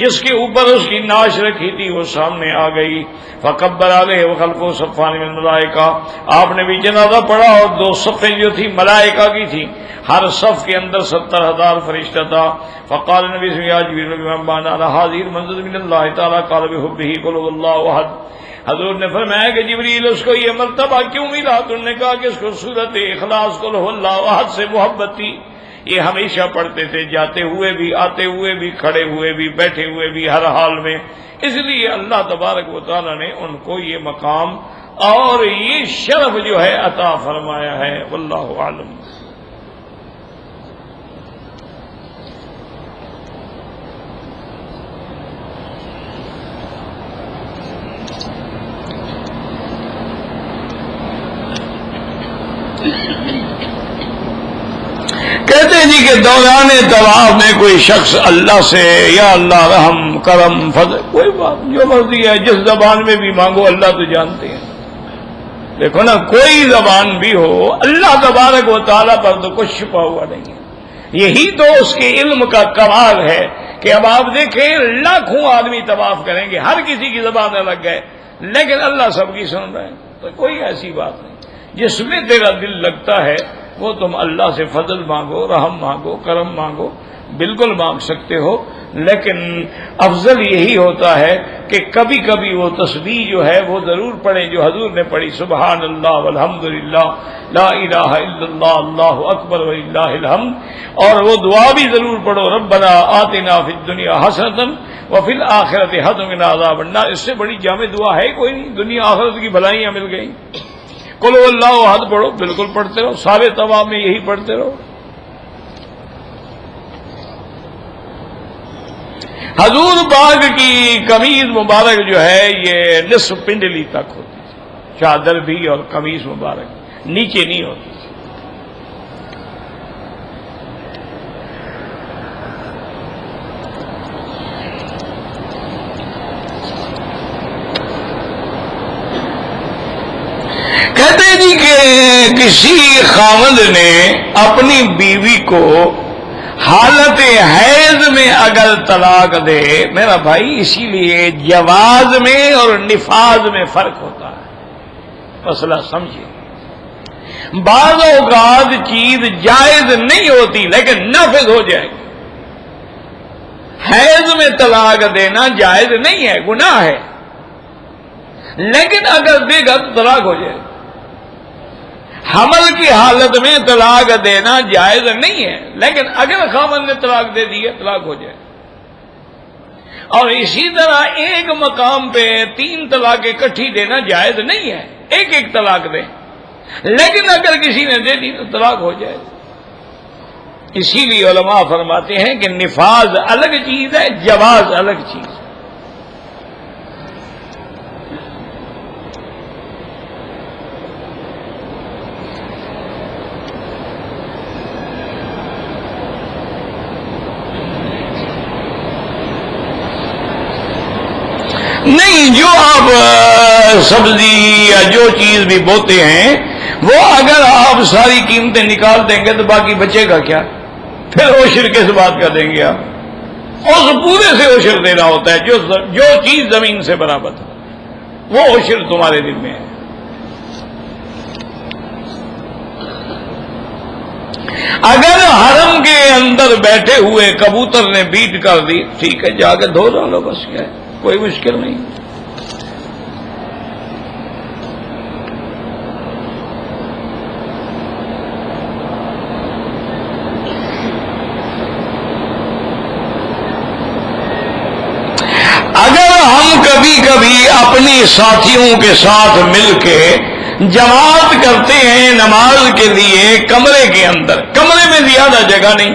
جس کے اوپر اس کی ناش رکھی تھی وہ سامنے آ گئی. فکبر علیہ وخلفہ صفان من الملائکہ. آپ نے بھی جنازہ پڑھا اور 2 صفیں جو تھی ملائکہ کی تھی، ہر صف کے اندر 70,000 فرشتہ تھا. فقال النبی صلی اللہ علیہ وسلم بنا هذه المنزل من الله تعالی قال بحبه قل هو الله احد. حضور نے فرمایا کہ جبریل اس کو یہ مرتبہ کیوں ملا؟ تو انہوں نے کہا کہ اس کو سورۃ اخلاص قل هو الله احد سے محبت تھی. یہ ہمیشہ پڑھتے تھے، جاتے ہوئے بھی، آتے ہوئے بھی، کھڑے ہوئے بھی، بیٹھے ہوئے بھی، ہر حال میں. اس لیے اللہ تبارک و تعالی نے ان کو یہ مقام اور یہ شرف جو ہے عطا فرمایا ہے. واللہ اعلم. کہتے ہیں جی کہ دوران طواف میں کوئی شخص اللہ سے یا اللہ رحم کرم فضل کوئی بات جو مرضی ہے جس زبان میں بھی مانگو اللہ تو جانتے ہیں. دیکھو نا، کوئی زبان بھی ہو اللہ تبارک و تعالیٰ پر تو کچھ چھپا ہوا نہیں ہے. یہی تو اس کے علم کا کمال ہے کہ اب آپ دیکھیں لاکھوں آدمی طواف کریں گے، ہر کسی کی زبان الگ ہے، لیکن اللہ سب کی سن رہے ہیں. تو کوئی ایسی بات نہیں. جس میں تیرا دل لگتا ہے وہ تم اللہ سے فضل مانگو، رحم مانگو، کرم مانگو، بالکل مانگ سکتے ہو. لیکن افضل یہی ہوتا ہے کہ کبھی کبھی وہ تسبیح جو ہے وہ ضرور پڑھیں جو حضور نے پڑھی، سبحان اللہ والحمدللہ لا الہ الا اللہ اللہ اکبر وللہ الحمد. اور وہ دعا بھی ضرور پڑھو، ربنا آتنا فی الدنیا حسنۃ وفی الآخرۃ حسنۃ وقنا عذاب النار. اس سے بڑی جامع دعا ہے کوئی نہیں. دنیا آخرت کی بھلائیاں مل گئی. قل هو اللہ احد پڑھو، بالکل پڑھتے رہو، سارے طواف میں یہی پڑھتے رہو. حضور پاک کی قمیض مبارک جو ہے یہ نصف پنڈلی تک ہوتی تھی، چادر بھی اور قمیض مبارک نیچے نہیں ہوتی. کہتے ہیں جی کہ کسی خاوند نے اپنی بیوی کو حالت حیض میں اگر طلاق دے، میرا بھائی اسی لیے جواز میں اور نفاذ میں فرق ہوتا ہے. مسئلہ سمجھیے. بعض اوقات چیز جائز نہیں ہوتی لیکن نافذ ہو جائے گی. حیض میں طلاق دینا جائز نہیں ہے، گناہ ہے، لیکن اگر دے گا تو طلاق ہو جائے گا. حمل کی حالت میں طلاق دینا جائز نہیں ہے، لیکن اگر خاوند نے طلاق دے دی ہے طلاق ہو جائے. اور اسی طرح ایک مقام پہ 3 طلاق اکٹھی دینا جائز نہیں ہے، ایک ایک طلاق دیں، لیکن اگر کسی نے دے دی تو طلاق ہو جائے. اسی لیے علماء فرماتے ہیں کہ نفاذ الگ چیز ہے، جواز الگ چیز ہے. نہیں، جو آپ سبزی یا جو چیز بھی بوتے ہیں وہ اگر آپ ساری قیمتیں نکال دیں گے تو باقی بچے گا کیا؟ پھر عشر کس بات کا دیں گے آپ؟ اس پورے سے عشر دینا ہوتا ہے. جو چیز زمین سے برابر ہے وہ عشر تمہارے دل میں ہے. اگر حرم کے اندر بیٹھے ہوئے کبوتر نے بیٹ کر دی، ٹھیک ہے، جا کے دھو ڈالو، بس کیا ہے، کوئی مشکل نہیں. اگر ہم کبھی کبھی اپنی ساتھیوں کے ساتھ مل کے جماعت کرتے ہیں نماز کے لیے کمرے کے اندر، کمرے میں زیادہ جگہ نہیں،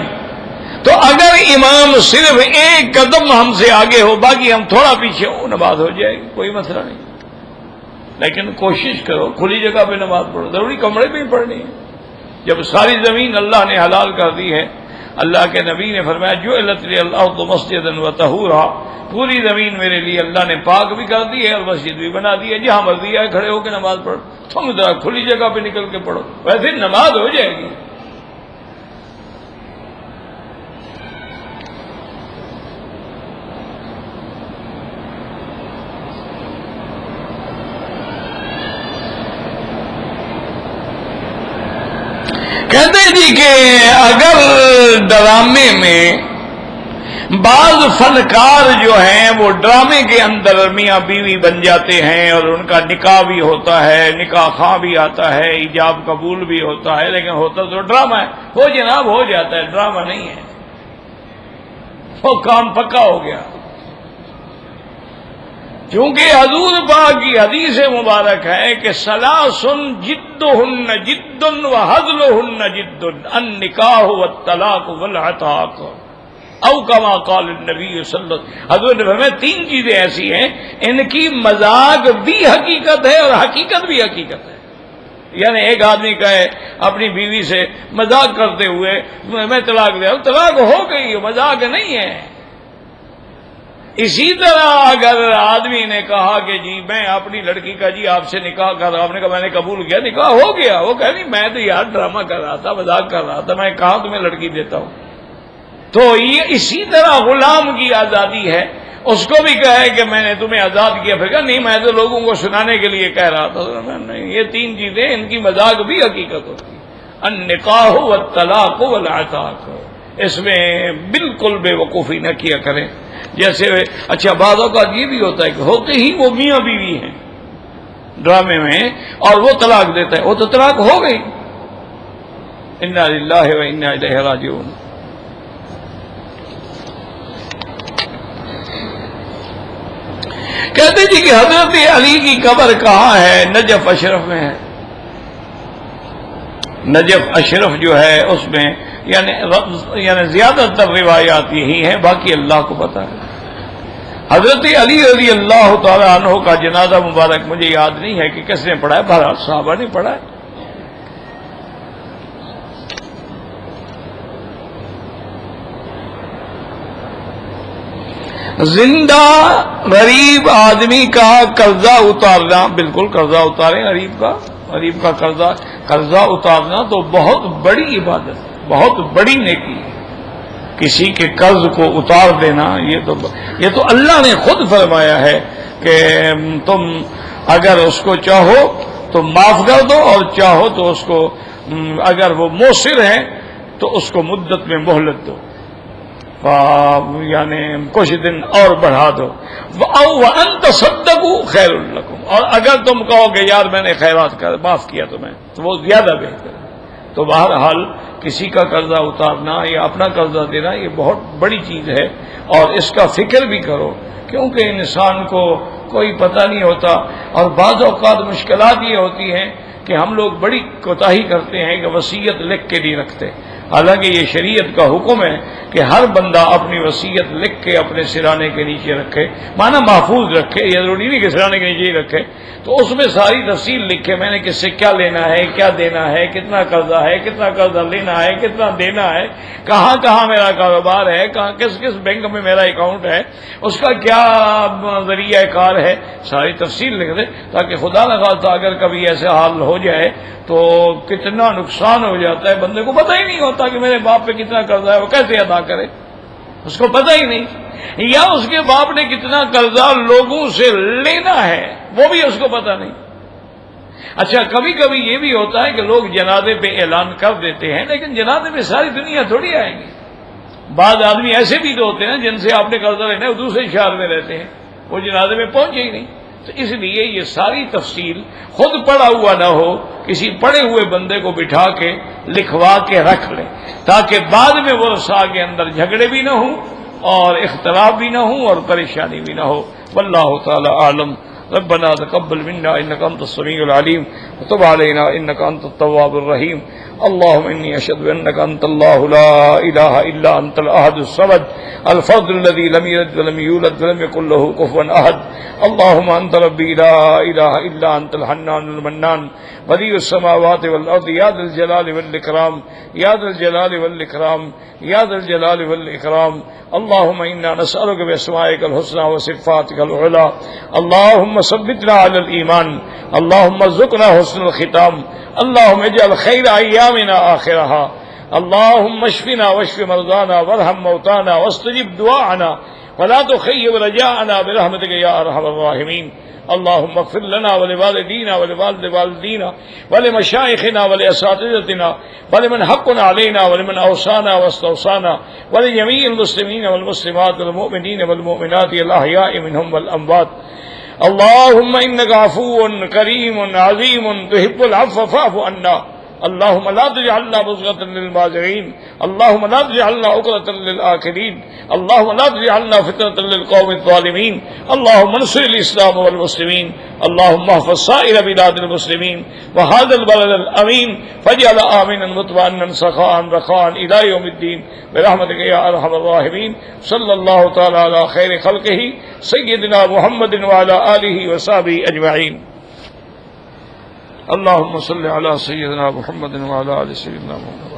تو اگر امام صرف ایک قدم ہم سے آگے ہو، باقی ہم تھوڑا پیچھے ہو، نماز ہو جائے گی، کوئی مسئلہ نہیں. لیکن کوشش کرو کھلی جگہ پہ نماز پڑھو، ضروری کمرے میں ہی پڑھنی ہے. جب ساری زمین اللہ نے حلال کر دی ہے، اللہ کے نبی نے فرمایا جعلت لی الارض مسجدا وطہورا، پوری زمین میرے لیے اللہ نے پاک بھی کر دی ہے اور مسجد بھی بنا دی ہے، جہاں مرضی ہے کھڑے ہو کے نماز پڑھو. تم ذرا کھلی جگہ پہ نکل کے پڑھو، ویسے نماز ہو جائے گی. کہتے جی کہ اگر ڈرامے میں بعض فنکار جو ہیں وہ ڈرامے کے اندر میاں بیوی بن جاتے ہیں اور ان کا نکاح بھی ہوتا ہے، نکاح خواہ بھی آتا ہے، ایجاب قبول بھی ہوتا ہے، لیکن ہوتا تو ڈرامہ ہے. وہ جناب ہو جاتا ہے، ڈرامہ نہیں ہے، وہ کام پکا ہو گیا. کیونکہ حضور پاک کی حدیث مبارک ہے کہ ثلاثن جدہن جد وہزلہن جد، النکاح والطلاق والعتاق، او کما قال النبی صلی اللہ علیہ وسلم. حضور نے فرمایا 3 چیزیں ایسی ہیں ان کی مذاق بھی حقیقت ہے اور حقیقت بھی حقیقت ہے. یعنی ایک آدمی کہے اپنی بیوی سے مذاق کرتے ہوئے میں طلاق دے، طلاق ہو گئی، مذاق نہیں ہے. اسی طرح اگر آدمی نے کہا کہ جی میں اپنی لڑکی کا جی آپ سے نکاح کر رہا، آپ نے کہا میں نے قبول کیا، نکاح ہو گیا، وہ کہہ نہیں میں تو یار ڈرامہ کر رہا تھا، مذاق کر رہا تھا، میں کہاں تمہیں لڑکی دیتا ہوں. تو یہ اسی طرح غلام کی آزادی ہے، اس کو بھی کہے کہ میں نے تمہیں آزاد کیا، پھر کہا نہیں میں تو لوگوں کو سنانے کے لیے کہہ رہا تھا. نہیں، یہ 3 چیزیں ان کی مذاق بھی حقیقت ہوتی، النکاح والطلاق والعتاق. اس میں بالکل بے وقوفی نہ کیا کریں. جیسے اچھا بعض اوقات یہ بھی ہوتا ہے کہ ہوتے ہی وہ میاں بیوی ہیں ڈرامے میں اور وہ طلاق دیتا ہے، وہ تو طلاق ہو گئی. انا للہ و انا الیہ راجعون. کہتے جی کہ حضرت علی کی قبر کہاں ہے؟ نجف اشرف میں ہے. نجف اشرف جو ہے اس میں یعنی زیادہ تر روایات یہی ہیں، باقی اللہ کو پتہ ہے. حضرت علی رضی اللہ تعالی عنہ کا جنازہ مبارک مجھے یاد نہیں ہے کہ کس نے پڑھا ہے، بہرحال صحابہ نے پڑھا ہے. زندہ غریب آدمی کا قرضہ اتارنا، بالکل قرضہ اتاریں غریب کا قرضہ اتارنا تو بہت بڑی عبادت، بہت بڑی نیکی ہے. کسی کے قرض کو اتار دینا یہ تو اللہ نے خود فرمایا ہے کہ تم اگر اس کو چاہو تو معاف کر دو، اور چاہو تو اس کو اگر وہ موثر ہے تو اس کو مدت میں مہلت دو، یعنی کچھ دن اور بڑھا دو. وَأَن تَصَدَّقُوا خَيْرٌ لَكُمْ، اور اگر تم کہو کہ یار میں نے خیرات کر معاف کیا تمہیں تو وہ زیادہ بہتر ہے. تو بہرحال کسی کا قرضہ اتارنا یا اپنا قرضہ دینا یہ بہت بڑی چیز ہے، اور اس کا فکر بھی کرو، کیونکہ انسان کو کوئی پتہ نہیں ہوتا. اور بعض اوقات مشکلات یہ ہوتی ہیں کہ ہم لوگ بڑی کوتاہی کرتے ہیں کہ وصیت لکھ کے نہیں رکھتے، حالانکہ یہ شریعت کا حکم ہے کہ ہر بندہ اپنی وصیت لکھ کے اپنے سرانے کے نیچے رکھے، معنی محفوظ رکھے، یہ ضروری نہیں کہ سرانے کے نیچے ہی رکھے. تو اس میں ساری تفصیل لکھے، میں نے کس سے کیا لینا ہے، کیا دینا ہے، کتنا قرضہ ہے، کتنا قرضہ لینا ہے، کتنا دینا ہے، کہاں کہاں میرا کاروبار ہے، کہاں کس کس بینک میں میرا اکاؤنٹ ہے، اس کا کیا ذریعہ کار ہے، ساری تفصیل لکھ دے، تاکہ خدا نہ خواستہ اگر کبھی ایسے حال ہو جائے تو کتنا نقصان ہو جاتا ہے. بندے کو پتہ ہی نہیں ہوتا کہ میرے باپ پہ کتنا قرضہ ہے، وہ کیسے ادا کرے، اس کو پتہ ہی نہیں. یا اس کے باپ نے کتنا قرضہ لوگوں سے لینا ہے وہ بھی اس کو پتہ نہیں. اچھا کبھی کبھی یہ بھی ہوتا ہے کہ لوگ جنازے پہ اعلان کر دیتے ہیں، لیکن جنازے میں ساری دنیا تھوڑی آئیں گی. بعض آدمی ایسے بھی تو ہوتے ہیں جن سے آپ نے قرضہ لینا ہے وہ دوسرے شہر میں رہتے ہیں، وہ جنازے میں پہنچے ہی نہیں. تو اس لیے یہ ساری تفصیل خود پڑھا ہوا نہ ہو، کسی پڑھے ہوئے بندے کو بٹھا کے لکھوا کے رکھ لیں، تاکہ بعد میں ورثاء کے اندر جھگڑے بھی نہ ہوں اور اختلاف بھی نہ ہوں اور پریشانی بھی نہ ہو. واللہ تعالی عالم. ربنا تقبل منا انك انت السميع العليم وتب علينا انك انت التواب الرحيم. اللهم اني اشهد انك انت الله لا اله الا انت الاحد الصمد الفرد الذي لم يلد ولم يولد ولم يكن له كفوا احد. اللهم انت ربي لا اله الا انت الحنان المنان بديع السماوات والارض يا ذا الجلال والاكرام يا ذا الجلال والاكرام يا ذا الجلال والاكرام. اللهم انا نسالك باسمائك الحسنى وصفاتك العلى اللهم ثبتنا على الايمان اللهم ارزقنا حسن الختام اللهم اجعل خير ايامنا اخرها اللهم اشفنا واشف مرضانا وارحم موتانا واستجب دعاءنا ولا تخيب رجاءنا برحمتك يا ارحم الراحمين. اللهم اغفر لنا ولوالدينا ولوالد والدينا ولمشايخنا ولأساتذتنا ولمن حقنا علينا ولمن أوصانا واستوصانا ولجميع المسلمين والمسلمات والمؤمنين والمؤمنات الأحياء منهم والأموات. اللهم إنك عفو كريم عظيم تحب العفو فاعف عنا. اللهم لا تجعلنا مزغة للمازغين اللهم لا تجعلنا عقدة للآكلين اللهم لا تجعلنا فتنة للقوم الظالمين. اللهم انصر الإسلام والمسلمين اللهم احفظ سائر بلاد المسلمين وهذا البلد الأمين فاجعل آمنا مطمئنا سخاء رخاء إلى يوم الدين برحمتك يا أرحم الراحمين. صلى الله تعالى على خير خلقه سيدنا محمد وعلى آله وصحبه أجمعين. اللهم صل على سيدنا محمد وعلى آل سيدنا محمد.